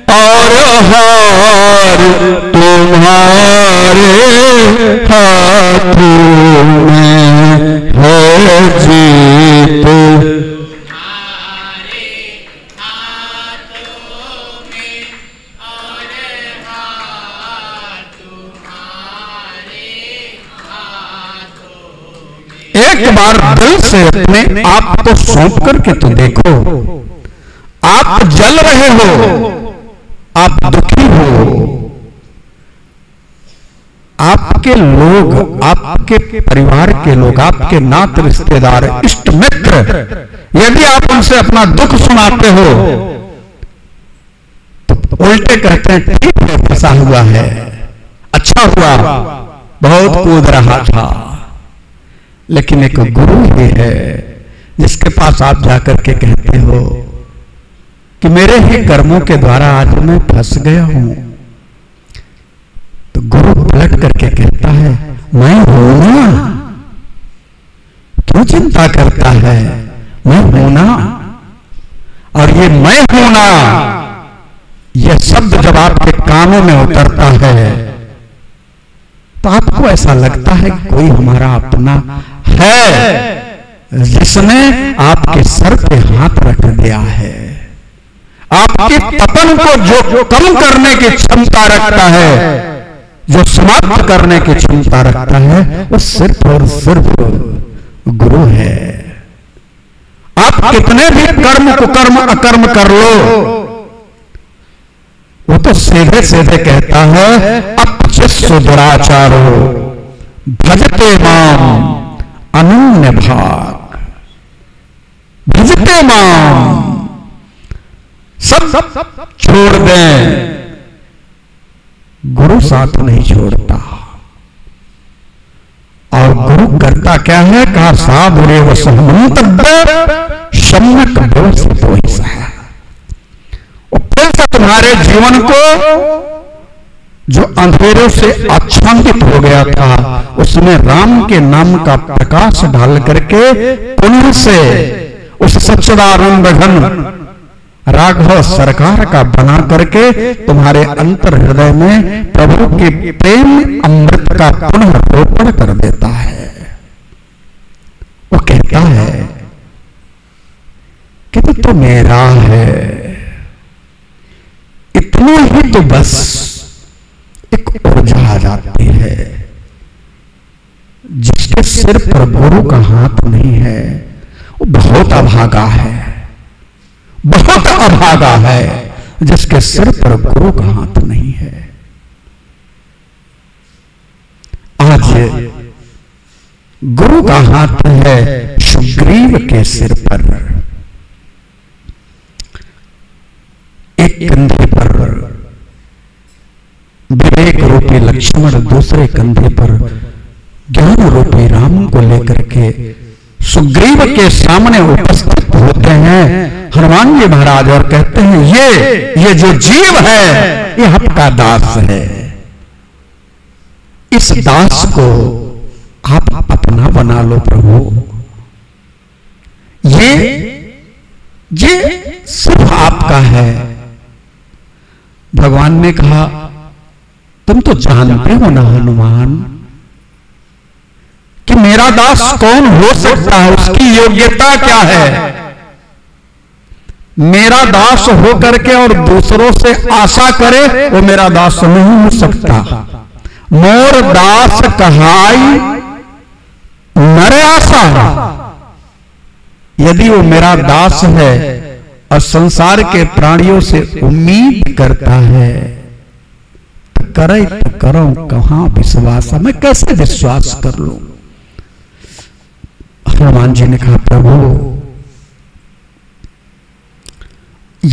और हार तुम्हारे हाथों में है। जीत तुम्हारे हाथों में और हार तुम्हारे हाथों में। एक बार दिल से अपने आप को सौंप करके तो देखो। आप जल रहे हो, आप दुखी हो, आपके लोग, आपके परिवार के लोग, आपके नात रिश्तेदार, इष्ट मित्र, यदि आप उनसे अपना दुख सुनाते हो तो उल्टे कहते हैं ठीक है, फंसा हुआ है, अच्छा हुआ, बहुत कूद रहा था। लेकिन एक गुरु ही है जिसके पास आप जाकर के कहते हो कि मेरे ही कर्मों के द्वारा आज मैं फंस गया हूं, तो गुरु पलट करके कहता है मैं हूं ना, क्यों चिंता करता है, मैं हूं ना। और ये मैं हूं ना, यह शब्द जब आपके कानों में उतरता है तो आपको ऐसा लगता है कि कोई हमारा अपना है जिसने आपके सर पे हाथ रख दिया है। आपके पतन को जो कम करने की क्षमता रखता है, जो समाप्त करने की क्षमता रखता है, वो सिर्फ और सिर्फ गुरु है। आप कितने भी कर्म कुकर्म अकर्म कर लो, वो तो सीधे सीधे कहता है अपचिष्य दुराचारो भजते माम अनन्य भाग। भजते माम, सब छोड़ दें, गुरु साथ नहीं छोड़ता। और गुरु करता क्या है, कहा साधुरे व सहमंतव्य सम्यक व्यवस्थित हो ही सहा। फिर से तुम्हारे जीवन को जो अंधेरों से आच्छादित हो गया था, उसमें राम के नाम का प्रकाश डाल करके पुनः से उस सच्चिदानंद घन राघव सरकार का बना करके तुम्हारे अंतर हृदय में प्रभु के प्रेम अमृत का पुनः रोपण कर देता है। वो कहता है कि तो मेरा है, इतना ही तो बस एक ऊर्जा आ जाती है। जिसके सिर पर गुरु का हाथ नहीं है वो बहुत अभागा है, बहुत अभागा है जिसके सिर पर गुरु का हाथ नहीं है। आज गुरु का हाथ है सुग्रीव के सिर पर, एक कंधे पर विवेक रूपी लक्ष्मण, दूसरे कंधे पर ज्ञान रूपी राम को लेकर के सुग्रीव के सामने उपस्थित होते हैं हनुमान जी महाराज और कहते हैं ये जो जीव है ये आपका दास है, इस दास को आप अपना बना लो प्रभु। ये सिर्फ आपका है। भगवान ने कहा तुम तो जानते हो ना हनुमान कि मेरा दास कौन हो सकता है, उसकी योग्यता क्या है। मेरा दास हो करके और दूसरों से आशा करे वो मेरा दास नहीं हो सकता। मोर दास कहाई नर आशा, यदि वो मेरा दास है और संसार के प्राणियों से उम्मीद करता है तो करे तो करो, कहां विश्वास, मैं कैसे विश्वास कर लूं। हनुमान जी ने कहा प्रभु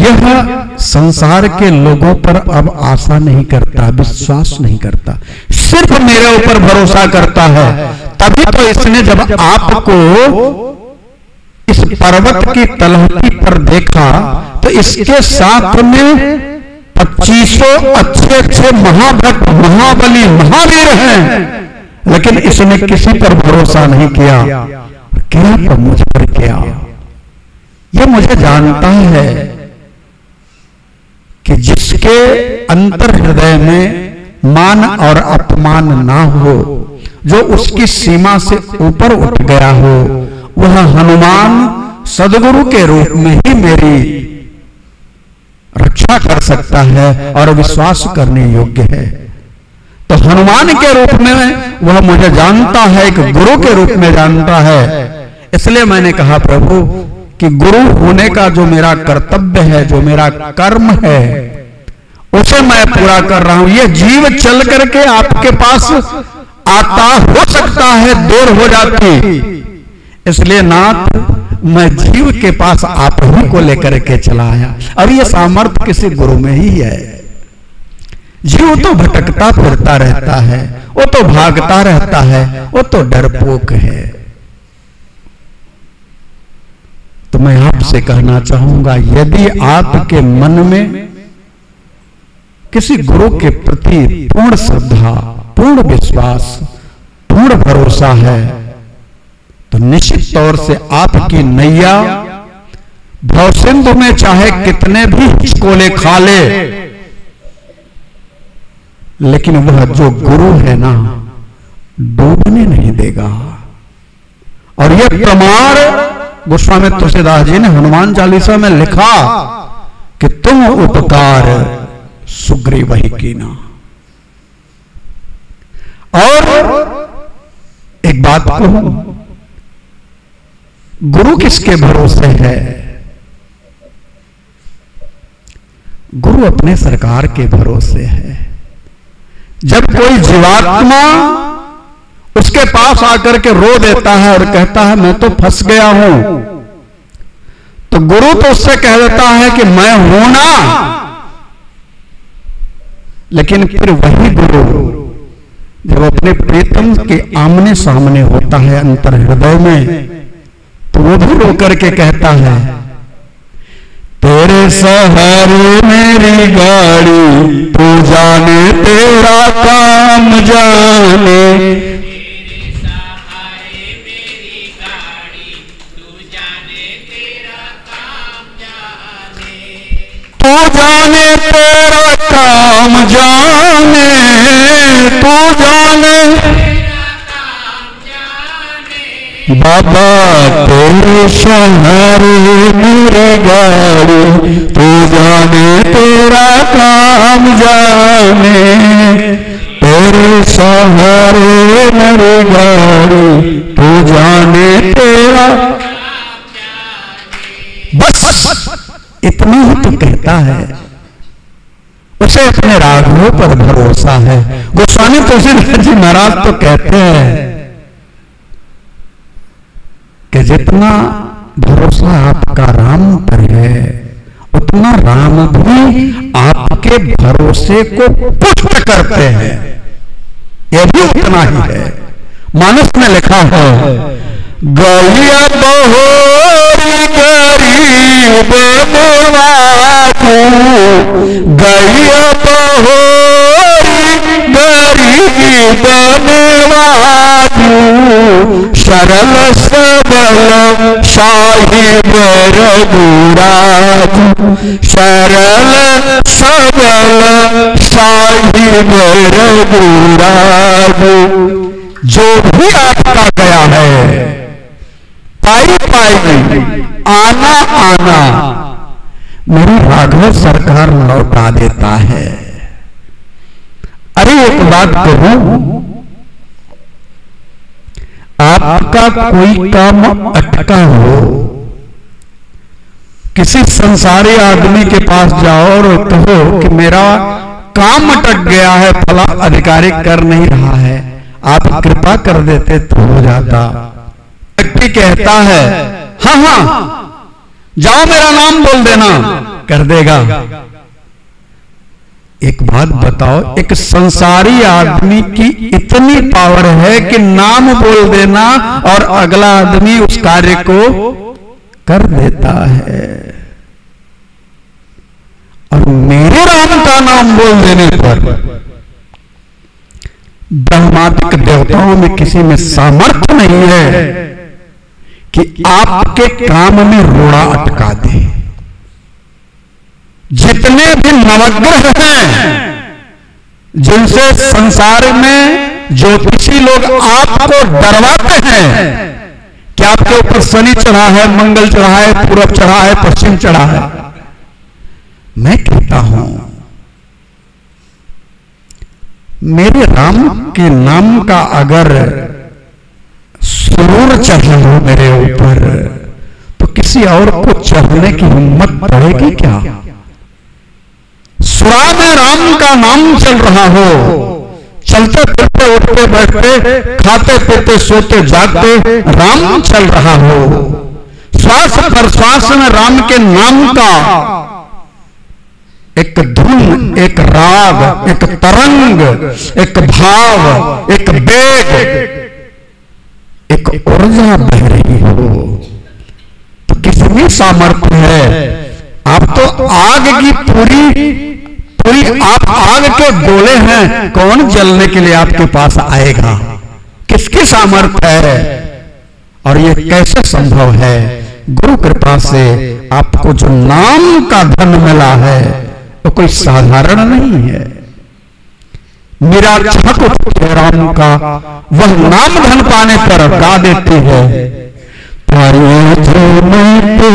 यह संसार के लोगों पर अब आशा नहीं करता, विश्वास नहीं करता, सिर्फ मेरे ऊपर भरोसा करता है। तभी तो इसने जब आपको इस पर्वत की तलहटी पर देखा तो इसके साथ में 2500 अच्छे अच्छे महाभक्त, महाबली, महावीर हैं, लेकिन इसने किसी पर भरोसा नहीं किया। क्या तो मुझ पर किया। यह मुझे जानता है कि जिसके अंतर हृदय में मान और अपमान ना हो, जो उसकी सीमा से ऊपर उठ गया हो, वह हनुमान सदगुरु के रूप में ही मेरी रक्षा कर सकता है और विश्वास करने योग्य है। तो हनुमान के रूप में वह मुझे जानता है, एक गुरु के रूप में जानता है। इसलिए मैंने कहा प्रभु कि गुरु होने का जो मेरा कर्तव्य है, जो मेरा कर्म है, उसे मैं पूरा कर रहा हूं। ये जीव चल करके आपके पास आता हो सकता है, देर हो जाती, इसलिए नाथ मैं जीव के पास आप ही को लेकर के चला आया। अब ये सामर्थ्य किसी गुरु में ही है। जीव तो भटकता फिरता रहता है, वो तो भागता रहता है, वो तो डरपोक है। तो मैं आपसे कहना चाहूंगा, यदि आपके मन में किसी गुरु के प्रति पूर्ण श्रद्धा, पूर्ण विश्वास, पूर्ण भरोसा है, तो निश्चित तौर से आपकी नैया भवसिंधु में चाहे कितने भी हिचकोले खा ले, लेकिन वह जो गुरु है ना, डूबने नहीं देगा। और यह प्रमाण गोस्वामी तुलसीदास जी ने हनुमान चालीसा में लिखा कि तुम उपकार सुग्रीव ही कीना। और एक बात कहूं, गुरु किसके भरोसे है? गुरु अपने सरकार के भरोसे है। जब कोई जीवात्मा उसके पास आकर के रो देता है और कहता है मैं तो फंस गया हूं, तो गुरु तो उससे कह देता है कि मैं हूं ना। लेकिन फिर वही गुरु जब अपने प्रीतम के आमने सामने होता है अंतर हृदय में, तो वो भी रो करके कहता है तेरे सहारे मेरी गाड़ी, तू जाने तेरा काम जाने। तेरे सहारे मेरी गाड़ी, तू जाने तेरा काम जाने। तू जाने तेरा काम जाने, तू जाने बाबा तेरे सहारे मेरी गाड़ी, तू जाने तेरा काम जाने। तेरे सहारे मेरी गाड़ी, तू जाने तेरा। बस इतना ही तो कहता है, उसे अपने राघवों पर भरोसा है। गोस्वामी तुलसीदास जी महाराज तो कहते हैं कि जितना भरोसा आपका राम पर है, उतना राम भी आपके भरोसे को पुष्ट करते हैं। यह भी उतना ही है। मानस में लिखा है गलिया बहोरी गरीब बनवातू, गलिया बहोरी गरीब बनवातू, सरल सबल साहिब रघुराज, सरल सबल साहिब रघुराज। जो भी आपका गया है पाई पाई, आना आना मेरी राघव सरकार लौटा देता है। अरे एक बात कहूं, आपका कोई काम अटका हो, किसी संसारी आदमी के पास जाओ और कहो कि मेरा काम अटक गया है, फला अधिकारी कर नहीं रहा है, आप कृपा कर देते तो हो जाता। व्यक्ति कहता है हाँ हाँ जाओ मेरा नाम बोल देना, कर देगा। एक बात बताओ, एक संसारी आदमी की इतनी पावर है कि नाम बोल देना और अगला आदमी उस कार्य को कर देता है। और मेरे राम का नाम बोल देने पर ब्रह्मादिक देवताओं में किसी में सामर्थ्य नहीं है कि आपके काम में रोड़ा अटका दे। जितने भी नवग्रह हैं जिनसे संसार में ज्योतिषी लोग आपको डरवाते हैं कि आपके ऊपर शनि चढ़ा है, मंगल चढ़ा है, पूरब चढ़ा है, पश्चिम चढ़ा है, मैं कहता हूं मेरे राम के नाम का अगर सुरूर चढ़ा हो मेरे ऊपर तो किसी और को चढ़ने की हिम्मत पड़ेगी क्या? सुरा में राम का नाम चल रहा हो, चलते फिरते उठते बैठते खाते पीते सोते जागते राम चल रहा हो, श्वास प्रश्वास में राम के नाम का एक धुन, एक राग, एक तरंग, एक भाव, एक वेग, एक ऊर्जा बह रही हो तो कितनी सामर्थ्य है। आप तो आग की पूरी आप आग के गोले हैं, कौन जलने के लिए आपके पास आएगा? किसकी सामर्थ्य है? और ये कैसे संभव है? गुरु कृपा से आपको जो नाम का धन मिला है वो कोई साधारण नहीं है। मेरा ठाकुर राम का वह नाम धन पाने पर गा देती है, पायो जो मैं तो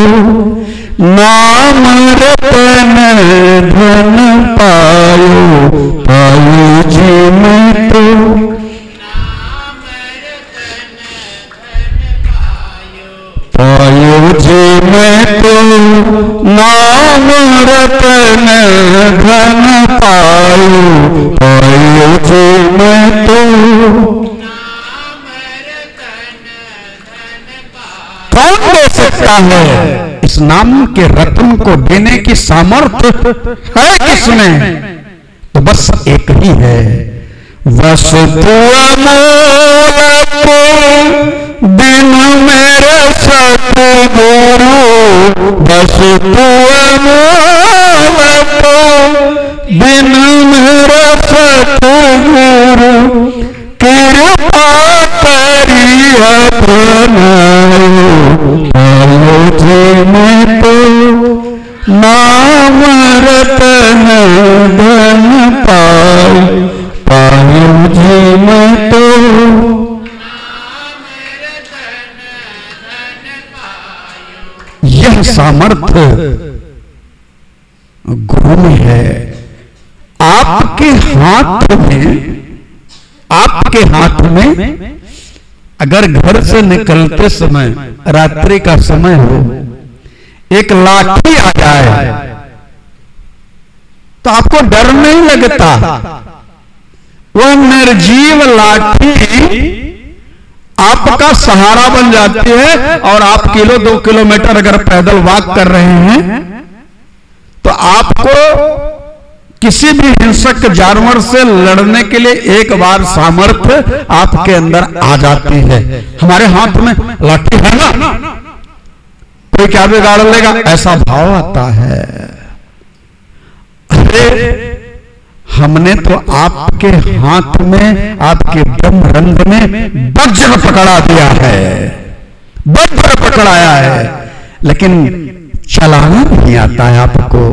नाम रतन धन पायो, पायो जी मैं तो पायो जी मैं तो नाम रतन धन पायो, पायो जी मैं तो। कौन दे सकता है? इस नाम के रत्न को देने की सामर्थ्य है किसमें? तो बस एक ही है, वस्तु अमोल को बिन मेरे सतगुरु, वस्तु अमोल को बिन मेरे सतगुरु, कृपा करी अपनायो, पायो जी मैं तो नाम रतन धन पायो, पायो जी मैं तो। यह सामर्थ्य गुरु में है। आपके हाथ में, आपके हाथ में अगर घर से निकलते समय रात्रि का समय हो, एक लाठी आ जाए तो आपको डर नहीं लगता। वह निर्जीव लाठी आपका सहारा बन जाती है और आप 1-2 किलोमीटर अगर पैदल वॉक कर रहे हैं तो आपको किसी भी हिंसक जानवर से लड़ने के लिए एक बार सामर्थ्य आपके अंदर आ जाती है। हमारे हाथ में लाठी है ना, कोई क्या बिगाड़ लेगा, ऐसा भाव आता है। अरे हमने तो आपके हाथ में, आपके ब्रह्म रंग में वज्र पकड़ा दिया है, वज्र पकड़ाया है, लेकिन चलाना नहीं आता है आपको।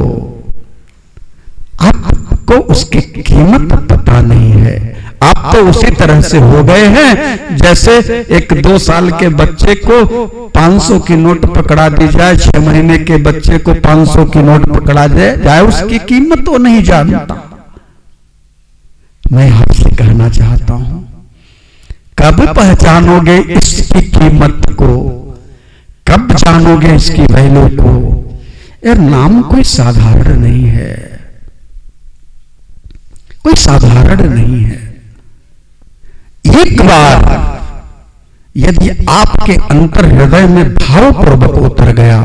आपको उसकी कीमत पता नहीं है। आप तो उसी तरह से हो गए हैं जैसे 1-2 साल के बच्चे को 500 की नोट पकड़ा दी जाए, 6 महीने के बच्चे को 500 की नोट पकड़ा जाए, उसकी कीमत तो नहीं जानता। मैं आपसे कहना चाहता हूं, कब पहचानोगे इसकी कीमत को, कब जानोगे इसकी वैल्यू को? यार नाम कोई साधारण नहीं है, कोई साधारण नहीं है। एक बार यदि आपके अंतर हृदय में भावपूर्वक उतर गया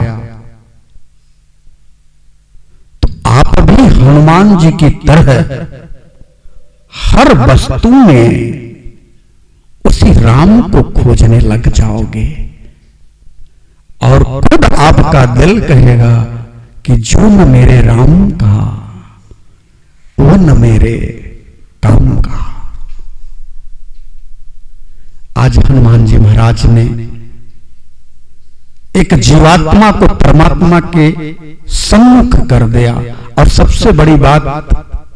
हनुमान जी की तरह हर वस्तु में उसी राम को खोजने लग जाओगे और खुद आपका दिल कहेगा कि जो न मेरे राम का वो न मेरे काम का। आज हनुमान जी महाराज ने एक जीवात्मा को परमात्मा के सम्मुख कर दिया। और सबसे बड़ी बात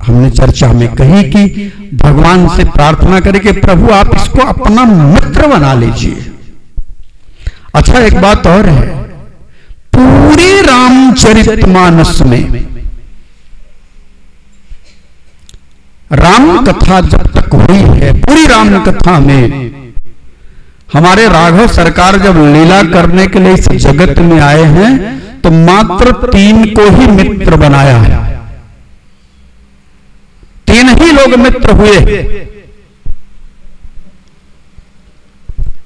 हमने चर्चा में कही कि भगवान से प्रार्थना करें कि प्रभु आप इसको अपना मित्र बना लीजिए। अच्छा, एक बात और है, पूरी रामचरितमानस में राम कथा जब तक हुई है, पूरी राम कथा में हमारे राघव सरकार जब लीला करने के लिए इस जगत में आए हैं तो मात्र 3 को ही मित्र बनाया है। 3 ही लोग मित्र हुए।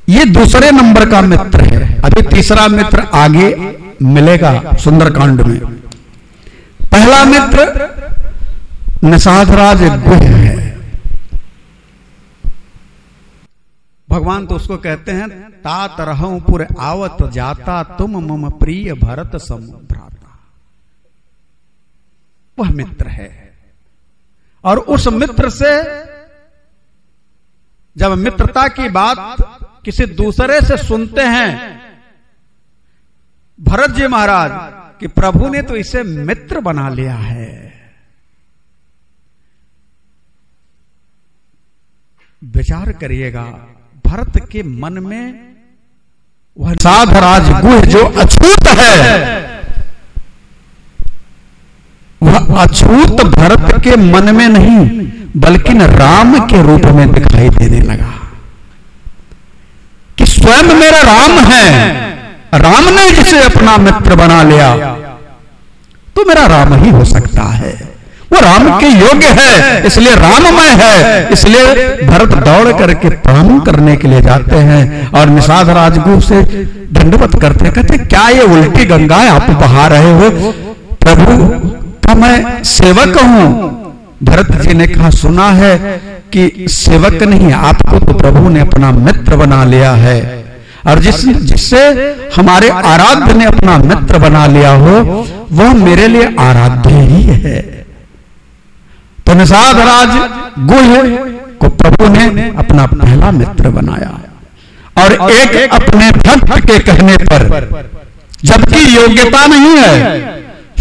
ये दूसरे नंबर का मित्र है। अभी तीसरा मित्र आगे मिलेगा सुंदरकांड में। पहला मित्र निषादराज गुह है। भगवान तो उसको कहते हैं तात रहूं पुर आवत जाता तुम मम प्रिय भरत सम भ्राता। वह मित्र है। और उस मित्र से जब मित्रता की बात किसी दूसरे से सुनते हैं भरत जी महाराज कि प्रभु ने तो इसे मित्र बना लिया है, विचार करिएगा भरत के मन में वह निषादराज गुह जो अछूत है, वह अछूत भरत के मन में नहीं बल्कि राम के रूप में दिखाई देने लगा कि स्वयं मेरा राम है। राम ने जिसे अपना मित्र बना लिया तो मेरा राम ही हो सकता है। वो राम के योग्य है, इसलिए राममय है। इसलिए भरत दौड़ करके प्रणाम करने के लिए जाते हैं और निषादराज गुह से दंडवत करते हैं। कहते क्या ये उल्टी गंगा आप बहा रहे हो? प्रभु का मैं सेवक हूं। भरत जी ने कहा सुना है कि सेवक नहीं, आपको तो प्रभु ने अपना मित्र बना लिया है। और जिससे हमारे आराध्य ने अपना मित्र बना लिया हो वह मेरे लिए आराध्य ही है। तो निषादराज गुह को प्रभु ने अपना पहला मित्र बनाया। और एक अपने भक्त के कहने पर, जबकि योग्यता नहीं है,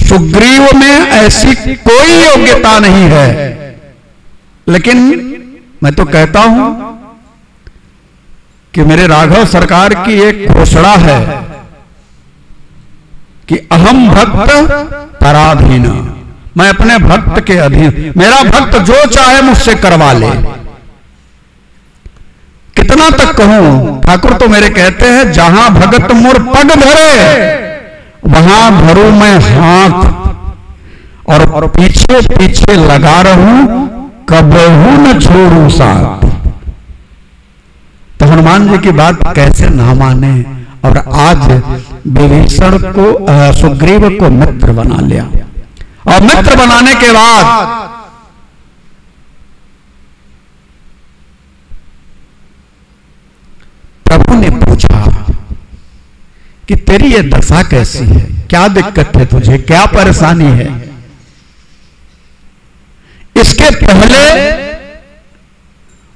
सुग्रीव में ऐसी कोई योग्यता नहीं है, लेकिन मैं तो कहता हूं कि मेरे राघव सरकार की एक घोषणा है कि अहम भक्त पराधीन, मैं अपने भक्त के अधीन। मेरा भक्त जो चाहे मुझसे करवा ले। कितना तक कहूं? ठाकुर तो मेरे कहते हैं जहां भगत मोर पग धरे वहां भरू मैं हाथ, और पीछे पीछे लगा रहूं कबहू न छोड़ू साथ। तो हनुमान जी की बात कैसे ना माने। और आज विभीषण को सुग्रीव को मित्र बना लिया। और मित्र बनाने के बाद प्रभु ने पूछा कि तेरी ये दशा कैसी है, क्या दिक्कत है तुझे, क्या परेशानी है? इसके पहले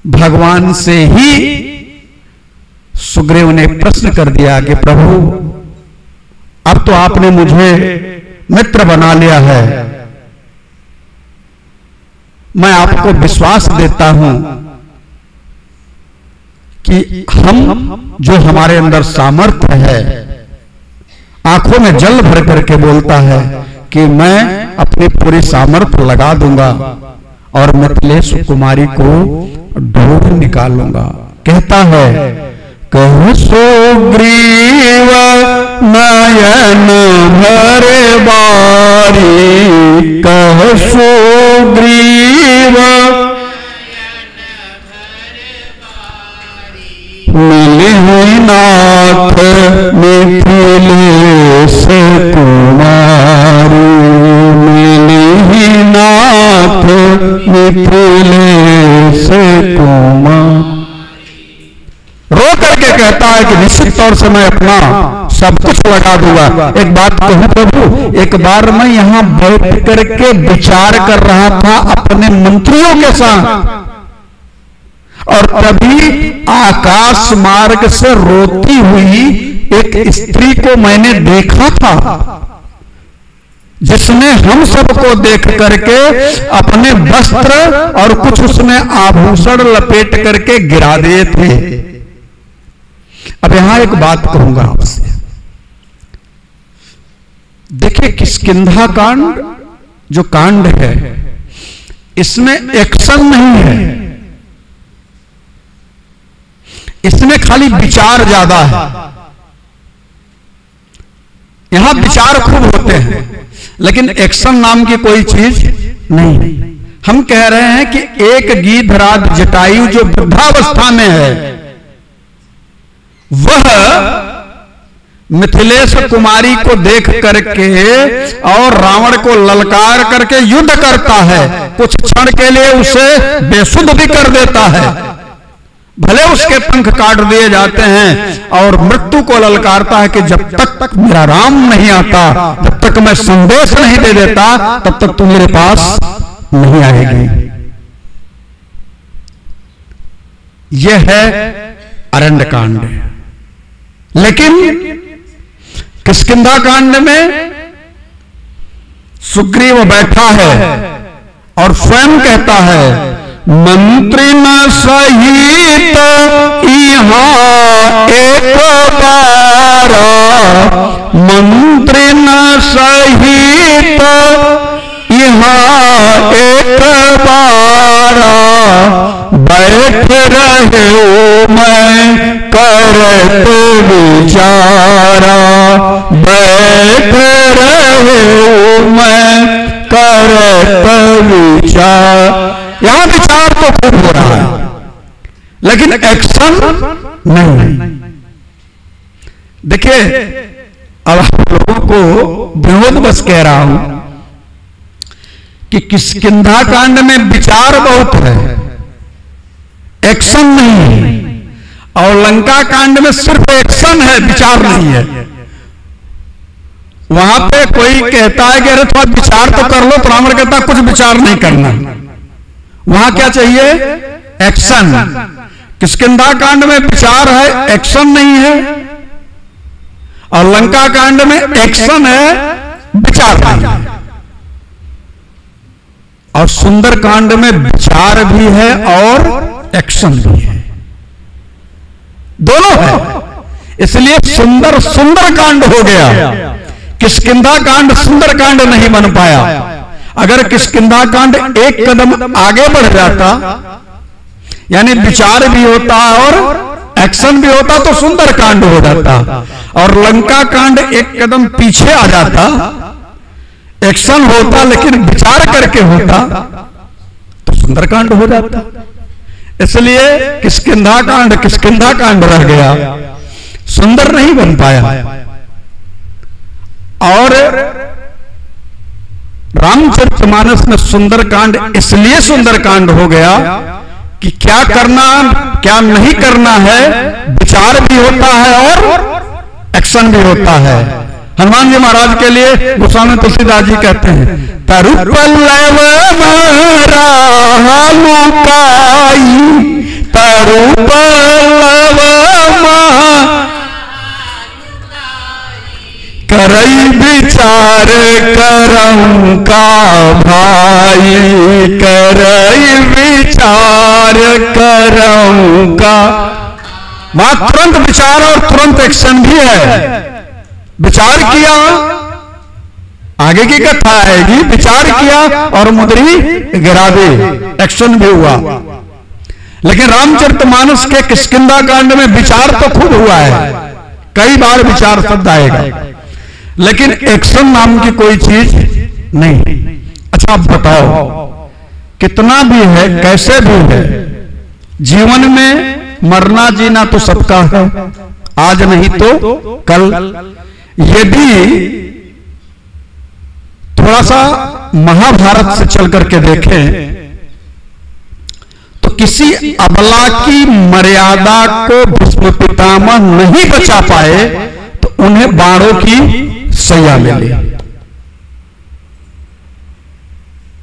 भगवान से ही सुग्रीव ने प्रश्न कर दिया कि प्रभु अब तो आपने मुझे मित्र बना लिया है, मैं आपको विश्वास देता हूं कि हम जो हमारे अंदर सामर्थ्य है, आंखों में जल भर करके बोलता है कि मैं अपनी पूरी सामर्थ्य लगा दूंगा और मिथिलेश कुमारी को ढूंढ निकालूंगा। कहता है कह सुग्रीव नयन भरे बारी, कह सुग्रीव मिलहि नाथ मिथिलेश कुमारी, मिलहि नाथ कि निश्चित तौर से मैं अपना सब कुछ लगा दूंगा। एक बात कहूं प्रभु, एक बार मैं यहां बैठ करके विचार कर रहा था अपने मंत्रियों के साथ, और तभी आकाश मार्ग से रोती हुई एक स्त्री को मैंने देखा था, जिसने हम सबको देख करके अपने वस्त्र और कुछ उसने आभूषण लपेट करके गिरा दिए थे। अब यहां एक बात कहूंगा आपसे, देखिए किष्किंधा कांड जो कांड है इसमें एक्शन नहीं है, इसमें खाली विचार ज्यादा है। यहां विचार खूब होते हैं लेकिन एक्शन नाम की कोई चीज नहीं। हम कह रहे हैं कि एक गीधराज जटायु जो वृद्धावस्था में है, वह मिथिलेश कुमारी को देख करके और रावण को ललकार करके युद्ध करता है, कुछ क्षण के लिए उसे बेसुध भी कर देता है, भले उसके पंख काट दिए जाते हैं, और मृत्यु को ललकारता है कि जब तक मेरा राम नहीं आता, जब तक मैं संदेश नहीं दे देता, तब तक तू मेरे पास नहीं आएगी। यह है अरण्य कांड। लेकिन किष्किंधा कांड में सुग्रीव बैठा है और स्वयं कहता है, मंत्री न सहित यहाँ एक बार, मंत्री न सहित यहाँ एक बार, बैठ रहे मैं करत विचारा, बैठ रहे मैं करत विचार। यहां विचार तो खूब हो रहा है लेकिन एक्शन नहीं। देखिए अब आप लोगों को विनोद बस कह रहा हूं कि किष्किंधा कांड में विचार बहुत है, एक्शन नहीं है, और लंका कांड में सिर्फ एक्शन है, विचार नहीं है। वहां पे कोई कहता है कि अरे थोड़ा विचार तो कर लो, तो रावण कहता कुछ विचार नहीं करना। वहां क्या चाहिए? एक्शन। किष्किंधा कांड में विचार है, एक्शन नहीं है, और लंका कांड में एक्शन है, विचार नहीं है। और सुंदर कांड में विचार भी है और एक्शन भी है, दोनों है। इसलिए सुंदर सुंदर कांड हो गया, किष्किंधा कांड सुंदर कांड नहीं बन पाया। अगर किष्किंधा कांड एक कदम आगे बढ़ जाता, यानी विचार भी होता और एक्शन भी होता, तो सुंदर कांड हो जाता। और लंका कांड एक कदम पीछे आ जाता, एक्शन होता लेकिन विचार करके होता, तो सुंदर कांड हो जाता। इसलिए किष्किंधा कांड रह गया, सुंदर नहीं बन पाया। और रामचरितमानस में सुंदरकांड इसलिए सुंदरकांड हो गया कि क्या करना क्या नहीं करना है, विचार भी होता है और एक्शन भी होता है। हनुमान जी महाराज के लिए गोस्वामी तुलसीदास जी कहते हैं, तरुपल्लव करई विचार करऊं का भाई, करई विचार करऊं का। वहां तुरंत विचार और तुरंत एक्शन भी है। विचार किया, आगे की कथा आएगी, विचार किया और मुद्री गिरा दी, एक्शन भी हुआ। लेकिन रामचरितमानस के किष्किंधा कांड में विचार तो खूब हुआ है, कई बार विचार शब्द आएगा, लेकिन एक्शन नाम की कोई चीज नहीं। अच्छा आप बताओ, कितना भी है, कैसे भी है, जीवन में मरना जीना तो सबका है, आज नहीं तो कल। यदि थोड़ा सा महाभारत से चल करके देखें तो किसी अबला की मर्यादा को भीष्म पितामह नहीं बचा पाए तो उन्हें बाणों की सैया मिली।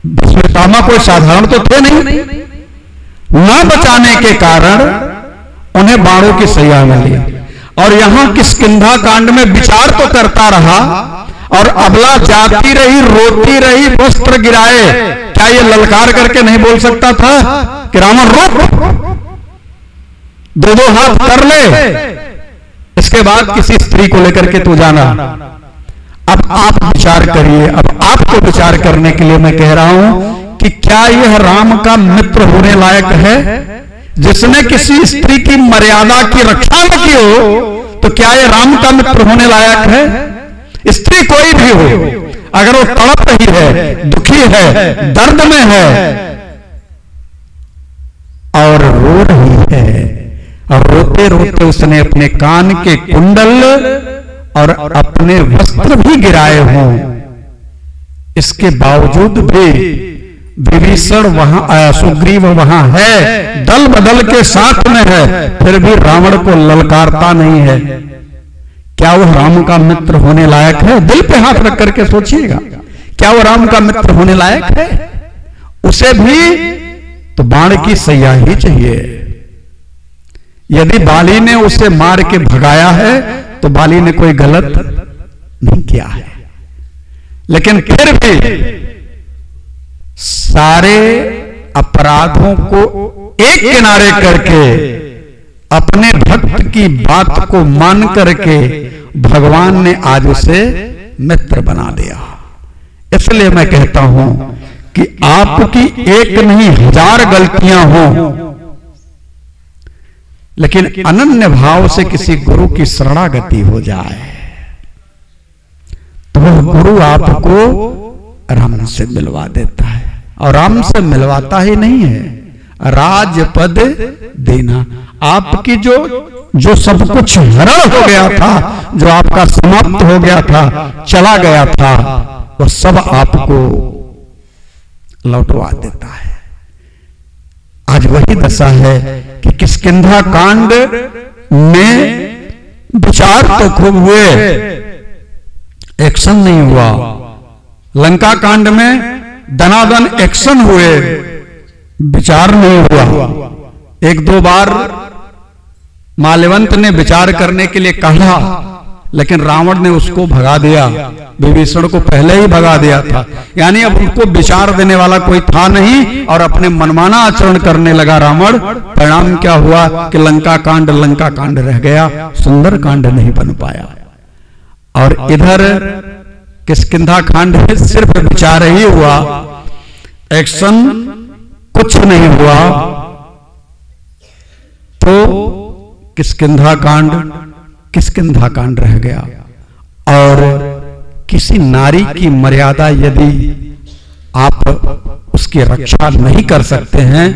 भीष्म पितामह कोई साधारण तो थे नहीं, न बचाने के कारण उन्हें बाणों की सैया मिली। और यहां किष्किंधा कांड में विचार तो करता रहा और अबला जाती रही, रोती रही, वस्त्र गिराए। क्या ये ललकार करके नहीं बोल सकता था कि रावण रुक, दो दो हाथ कर ले, इसके बाद किसी स्त्री को लेकर के तू जाना। अब आप विचार करिए, अब आपको विचार करने के लिए मैं कह रहा हूं कि क्या यह राम का मित्र होने लायक है? जिसने किसी स्त्री की मर्यादा की रक्षा न की हो, तो क्या यह राम का मित्र होने लायक है? स्त्री कोई भी हो, अगर वो तड़प रही है, दुखी है, दर्द में है और रो रही है, और रोते रोते उसने अपने कान के कुंडल और अपने वस्त्र भी गिराए हों, इसके बावजूद भी विभीषण वहां, सुग्रीव वहां है, दल बदल के साथ में है, फिर भी रावण को ललकारता नहीं है। क्या वो राम का मित्र होने लायक है? दिल पे हाथ रख करके सोचिएगा, क्या वो राम का मित्र होने लायक है? उसे भी तो बाण की सैया ही चाहिए। यदि बाली ने उसे मार के भगाया है तो बाली ने कोई गलत नहीं किया है, लेकिन फिर भी सारे अपराधों को एक किनारे करके अपने भक्त की बात को मान करके भगवान ने आज उसे मित्र बना दिया। इसलिए मैं कहता हूं कि आपकी एक नहीं हजार गलतियां हो, लेकिन अनन्य भाव से किसी गुरु की शरणागति हो जाए तो वह गुरु आपको राम से मिलवा देता है। और राम से मिलवाता ही नहीं है, राजपद देना। आपकी जो सब कुछ हरण हो गया था, जो आपका समाप्त हो गया था, चला गया था, वह सब आपको लौटवा देता है। आज वही दशा है कि किष्किंधा कांड में विचार तो खूब हुए, एक्शन नहीं हुआ। लंका कांड में दनादन एक्शन हुए, विचार नहीं हुआ। एक दो बार माल्यवंत ने विचार करने के लिए कहा, लेकिन रावण ने उसको भगा दिया, विभीषण को पहले ही भगा दिया था। यानी अब उनको विचार देने वाला कोई था नहीं और अपने मनमाना आचरण करने लगा रावण। परिणाम क्या हुआ कि लंका कांड रह गया, सुंदर कांड नहीं बन पाया। और इधर किष्किंधा कांड में सिर्फ विचार ही हुआ, एक्शन कुछ नहीं हुआ। तो किष्किंधा कांड रह गया। और किसी नारी की मर्यादा यदि आप उसकी रक्षा नहीं कर सकते हैं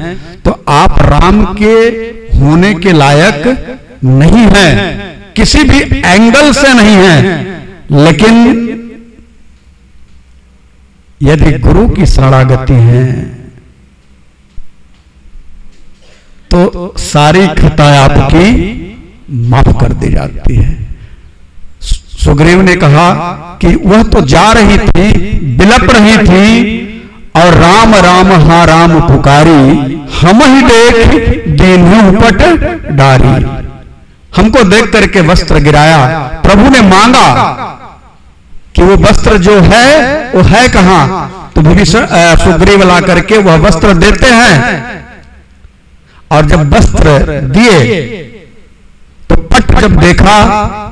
तो आप राम के होने के लायक नहीं हैं, किसी भी एंगल से नहीं हैं। लेकिन यदि गुरु की शरणागति है तो सारी खताएं आपकी माफ कर दी जाती है। सुग्रीव ने कहा कि वह तो जा रही थी, बिलप रही थी, और राम राम हा राम पुकारी, हम ही देख दीन्हु पट डारी। हमको देख करके वस्त्र गिराया। प्रभु ने मांगा कि वो वस्त्र जो है वो है कहां, तो विभीषण सुग्रीव ला करके वह वस्त्र देते हैं। और जब वस्त्र दिए तो पट जब देखा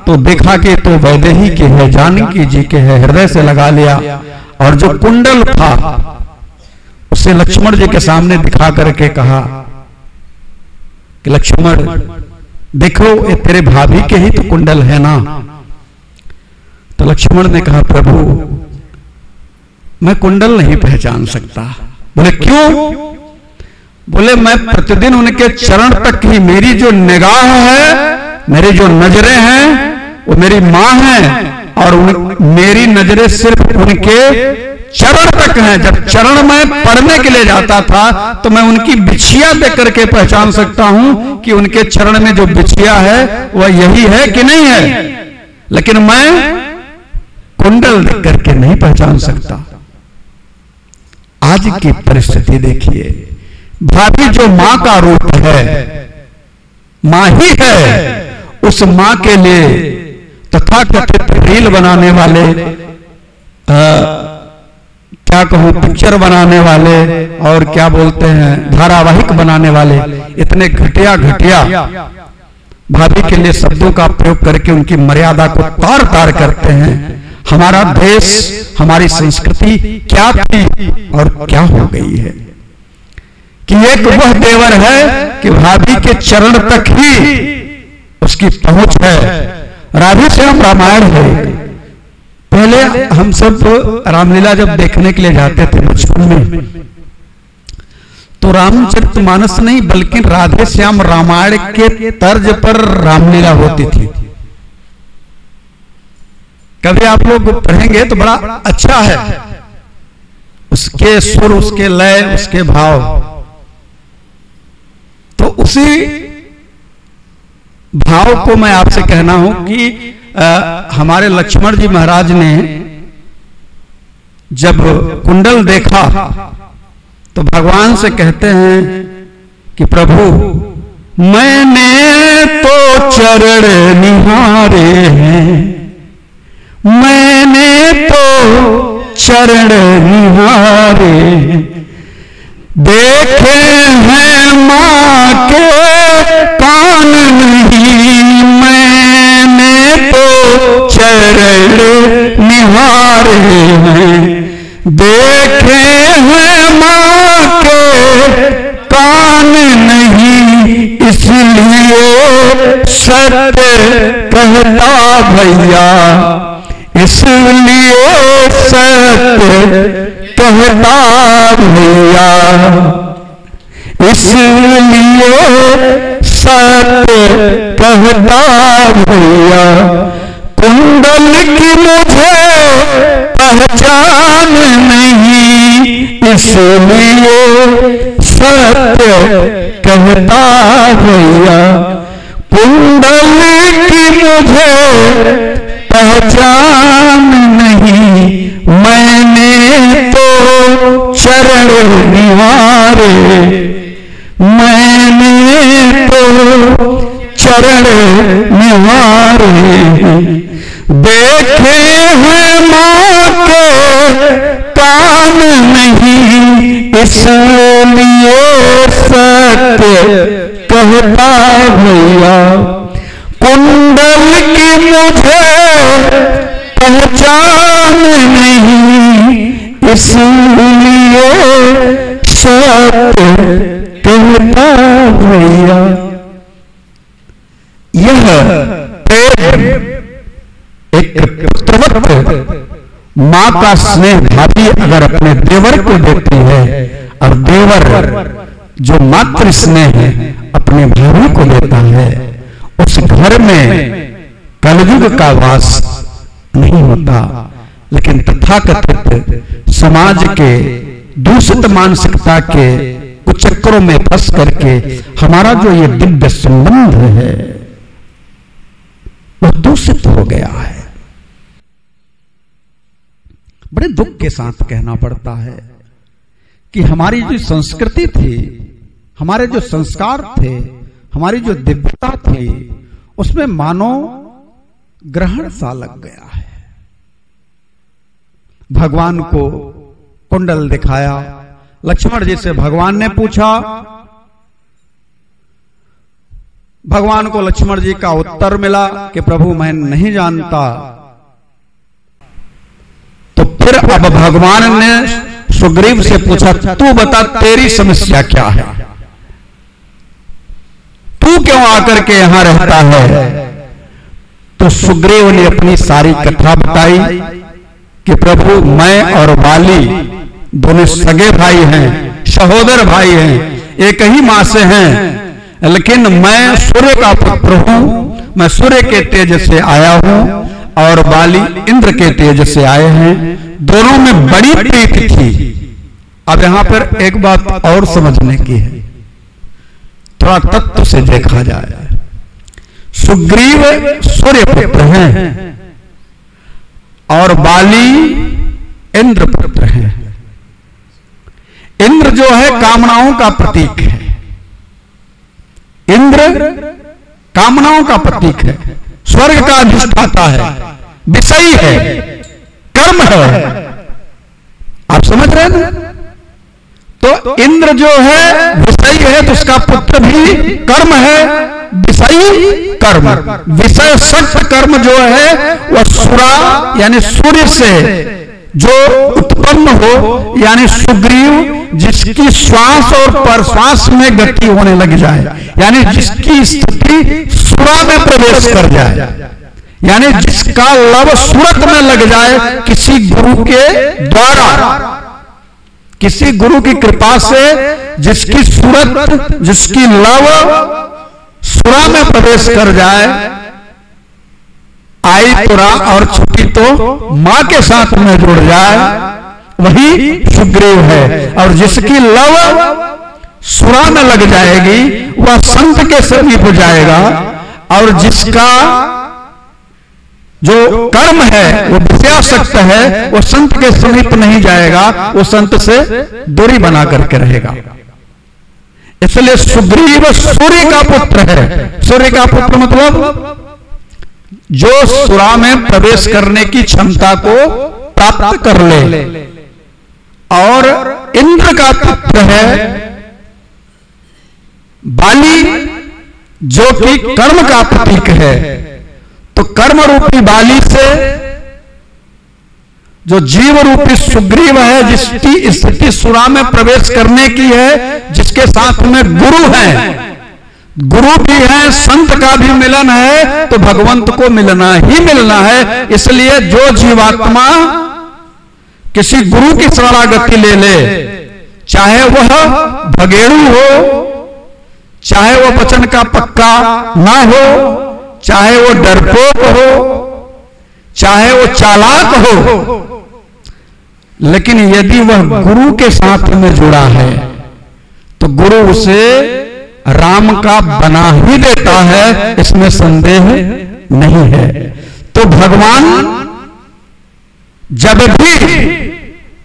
तो देखा कि तो वैदेही के है, जानकी जी के है, हृदय से लगा लिया। और जो कुंडल था उसे लक्ष्मण जी के सामने दिखा करके कहा कि लक्ष्मण देखो ये तेरे भाभी के ही तो कुंडल है ना। तो लक्ष्मण ने कहा प्रभु मैं कुंडल नहीं पहचान सकता। बोले क्यों? बोले मैं प्रतिदिन उनके चरण तक ही मेरी जो निगाह है, मेरी जो नजरें हैं वो मेरी मां है, और मेरी नजरें सिर्फ उनके चरण तक हैं। जब चरण में पढ़ने के लिए जाता था तो मैं उनकी बिछिया देख करके पहचान सकता हूं कि उनके चरण में जो बिछिया है वह यही है कि नहीं है, लेकिन मैं कुंडल देख करके नहीं पहचान सकता। आज की परिस्थिति देखिए, भाभी जो मां का रूप है, मां ही है, उस मां के लिए तथाकथित रील बनाने वाले, क्या कहूं, पिक्चर बनाने वाले और क्या बोलते हैं धारावाहिक बनाने वाले इतने घटिया भाभी के लिए शब्दों का प्रयोग करके उनकी मर्यादा को तार तार करते हैं। हमारा देश, हमारी संस्कृति क्या थी और क्या हो गई है कि एक वह देवर है कि भाभी के चरण तक ही उसकी पहुंच है। राधेश्याम रामायण है। पहले हम सब रामलीला जब देखने के लिए जाते थे बचपन में, तो रामचरितमानस नहीं बल्कि राधेश्याम रामायण के तर्ज पर रामलीला होती थी। कभी आप लोग पढ़ेंगे तो बड़ा अच्छा है, उसके सुर, उसके लय, उसके भाव। तो उसी भाव को मैं आपसे कहना हूं कि हमारे लक्ष्मण जी महाराज ने जब कुंडल देखा तो भगवान से कहते हैं कि प्रभु मैंने तो चरण निहारे हैं, मैंने तो चरण निहारे, देखे हैं मां के कान नहीं, मैंने तो चरण निहारे हैं, देखे हैं मां के कान नहीं, इसलिए सत्य कहता भैया, इसलिए सत्य कहता भैया, इसलिए सत्य कहता भैया, कुंडल की मुझे पहचान नहीं, इसलिए सत्य कहता भैया, कुंडल की मुझे पहचान नहीं, मैंने तो चरण निहारे, मैंने तो चरण निहारे, देखे हैं मां के कान नहीं, इसलिए सत्य कहता भैया, कुंडल की मुझे पहचान नहीं, इसलिए सत्य कहता भैया। यह एक पुत्रवत मां का स्नेह भाभी अगर अपने देवर को देती है और देवर जो मातृ स्नेह अपने भाभी को देता है, उस घर में कलयुग का वास नहीं होता। लेकिन तथाकथित समाज के दूषित मानसिकता के कुचक्रों में फंस करके हमारा जो ये दिव्य संबंध है वह दूषित हो गया है। बड़े दुख के साथ कहना पड़ता है कि हमारी जो संस्कृति थी, हमारे जो संस्कार थे, हमारी जो दिव्यता थी, उसमें मानो ग्रहण सा लग गया है। भगवान को कुंडल दिखाया, लक्ष्मण जी से भगवान ने पूछा, भगवान को लक्ष्मण जी का उत्तर मिला कि प्रभु मैं नहीं जानता। तो फिर अब भगवान ने सुग्रीव से पूछा, तू बता तेरी समस्या क्या है, तू क्यों आकर के यहां रहता है। तो सुग्रीव ने अपनी सारी कथा बताई कि प्रभु मैं और वाली दोनों सगे भाई हैं, सहोदर भाई हैं, एक ही मां से हैं, लेकिन मैं सूर्य का पुत्र हूं, मैं सूर्य के तेज से आया हूं और वाली इंद्र के तेज से आए हैं। दोनों में बड़ी प्रीति थी। अब यहां पर एक बात और समझने की है, थोड़ा तत्व से देखा जाए। सुग्रीव सूर्य पुत्र हैं और बाली इंद्र पुत्र हैं। इंद्र जो है कामनाओं का प्रतीक है, इंद्र कामनाओं का प्रतीक है, स्वर्ग का अधिष्ठाता है, विषयी है, कर्म है। आप समझ रहे हैं ना? तो इंद्र जो है विषयी है, तो उसका पुत्र भी कर्म है, विषयी कर्म। विषय सत्य कर्म जो है वह सुरा यानी सूर्य से जो उत्पन्न हो, यानी सुग्रीव जिसकी श्वास और प्रश्वास में गति होने लग जाए, यानी जिसकी स्थिति सुरा में प्रवेश कर जाए, यानी जिसका लव सूरत में लग जाए किसी गुरु के द्वारा, किसी गुरु की कृपा से जिसकी सूरत, जिसकी लव सुरा में प्रवेश कर जाए, आई तुरा और छुट्टी तो मां के साथ में जुड़ जाए, वही सुग्रीव है। और जिसकी लव सुरा में लग जाएगी वह संत के समीप जाएगा, और जिसका जो कर्म है वो विषयासक्त है, वो संत के समीप नहीं जाएगा, वो संत से दूरी बना करके रहेगा। इसलिए सुग्रीव सूर्य का पुत्र है। सूर्य का पुत्र मतलब जो सुरा में प्रवेश करने की क्षमता को प्राप्त कर ले, और इंद्र का पुत्र है बाली जो कि कर्म का प्रतीक है। तो कर्म रूपी बाली से जो जीव रूपी सुग्रीव है, जिसकी स्थिति सुरा में प्रवेश करने की है, जिसके साथ में गुरु है, गुरु भी है, संत का भी मिलन है, तो भगवंत को मिलना ही मिलना है। इसलिए जो जीवात्मा किसी गुरु की शरणागति ले ले, चाहे वह भगेड़ू हो, चाहे वह वचन का पक्का ना हो, चाहे वो डरपोक हो, चाहे वो चालाक हो, लेकिन यदि वह गुरु के साथ में जुड़ा है तो गुरु उसे राम का बना ही देता है, इसमें संदेह नहीं है। तो भगवान जब भी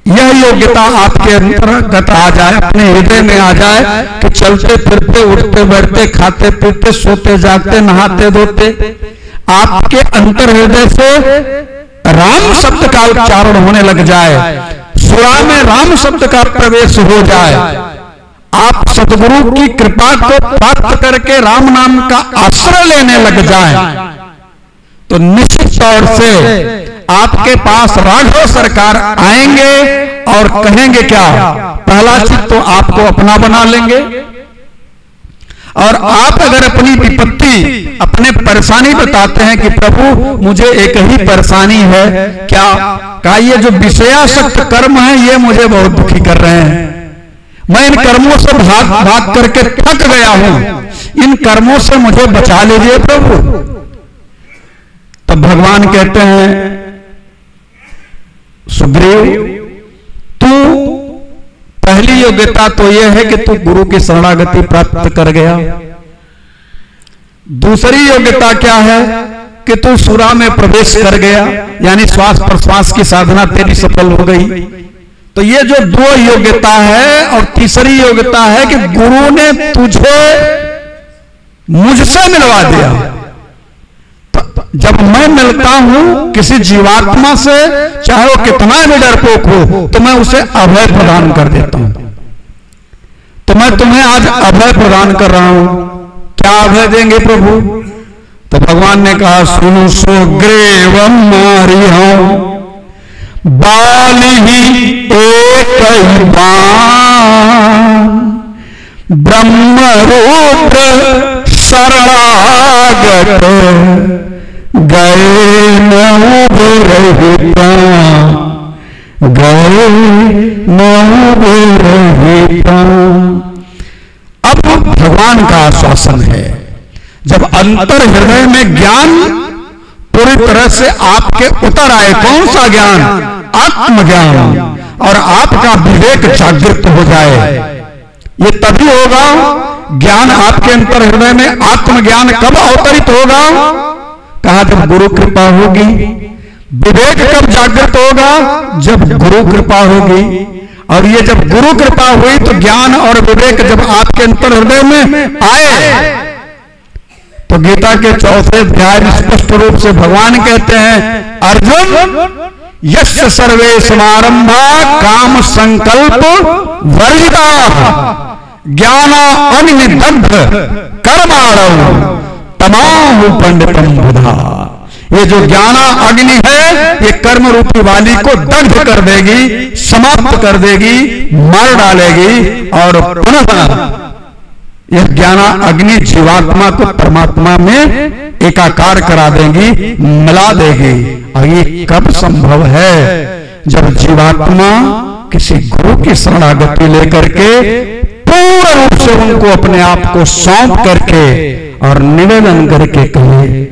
यह योग्यता आपके अंतर्गत आ जाए, अपने हृदय में आ जाए कि चलते फिरते उठते बैठते खाते पीते सोते जागते नहाते धोते आपके अंतर हृदय से राम शब्द का उच्चारण होने लग जाए, सुरा में राम शब्द का प्रवेश हो जाए, आप सदगुरु की कृपा को प्राप्त करके राम नाम का आश्रय लेने लग जाए, तो निश्चित तौर से आपके पास राघव सरकार आएंगे और कहेंगे क्या? पहला चीज तो आपको अपना बना लेंगे, और आप अगर अपनी विपत्ति अपने परेशानी बताते हैं कि प्रभु मुझे एक ही परेशानी है, क्या ये जो विषयासक्त कर्म है ये मुझे बहुत दुखी कर रहे हैं, मैं इन कर्मों से भाग करके थक गया हूं, इन कर्मों से मुझे बचा लीजिए प्रभु। तब भगवान कहते हैं सुग्रीव, तू पहली योग्यता तो यह है कि तू गुरु की शरणागति प्राप्त कर गया। दूसरी योग्यता क्या है कि तू सुरा में प्रवेश कर गया, यानी श्वास प्रश्वास की साधना तेरी सफल हो गई। तो ये जो दो योग्यता है, और तीसरी योग्यता है कि गुरु ने तुझे मुझसे मिलवा दिया। तो जब मैं मिलता हूं किसी जीवात्मा से, चाहे वो कितना भी डरपोक हो, तो मैं उसे अभय प्रदान कर देता हूं। तो मैं तुम्हें आज अभय प्रदान कर रहा हूं। क्या अभय देंगे प्रभु? तो भगवान ने कहा, सुनो सुग्रीव मारी हूं बाली ही एक ब्रह्म रूप शरणागत गए न उबरहिता, गए न उबरहिता। अब भगवान का आश्वासन है, जब अंतर हृदय में ज्ञान पूरी तरह से आपके उतर आए। कौन सा ज्ञान? आत्मज्ञान और आपका विवेक जागृत हो जाए। ये तभी होगा ज्ञान आपके अंतर हृदय में। आत्मज्ञान कब अवतरित होगा? कहा जब गुरु कृपा होगी। विवेक कब जागृत होगा? जब गुरु कृपा होगी। और ये जब गुरु कृपा हुई तो ज्ञान और विवेक जब आपके अंतर हृदय में आए तो गीता के 4वें अध्याय में स्पष्ट रूप से भगवान कहते हैं, अर्जुन यस्य सर्वे समारंभा काम संकल्प वर्जिता ज्ञाना अग्निदग्ध कर्माणव तमाहु पंडितम बुधा। ये जो ज्ञाना अग्नि है ये कर्म रूपी वाली को दग्ध कर देगी, समाप्त कर देगी, मार डालेगी और पुनः यह ज्ञाना अग्नि जीवात्मा को परमात्मा में एकाकार करा देगी, मिला देगी। और ये कब संभव है? जब जीवात्मा किसी गुरु की शरणागति लेकर के पूर्ण रूप से उनको अपने आप को सौंप करके और निवेदन करके कहे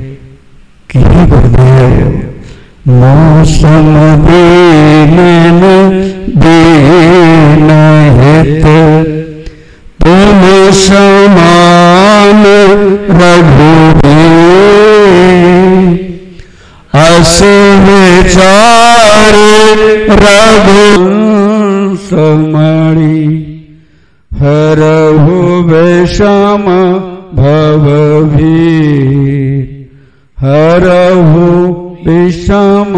कि गुरुदेव मौसम दीन दीन हित तुम समान रघुवीर अस विचार रघु समणि हरहु विषम भवभीर हरहु विषम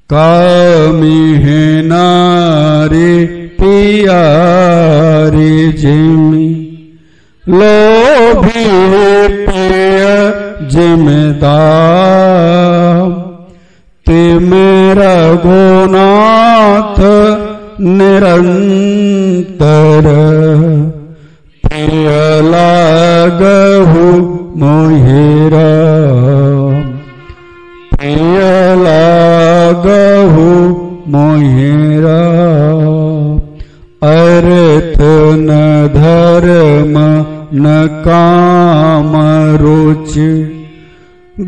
कामिहि नारी पियारी जिमि लोभी प्रिय जिम्मेदार ते मेरा गुनाथ निरंतर प्रिय लागहु मोहिरा प्रिय लागहु मोहिरा अर्थ न धर्म न काम रुचि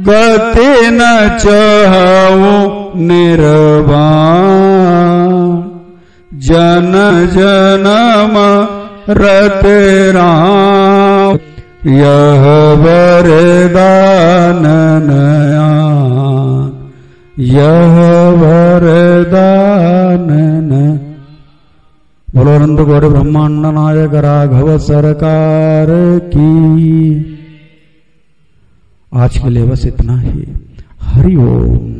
गति न चाहु निर्वाण जन जनम रत राम यह वरदान नया यह वरदान न। बोलो अनंत गौड़ ब्रह्मांड नायक राघव सरकार की। आज के लिए बस इतना ही। हरि ओम।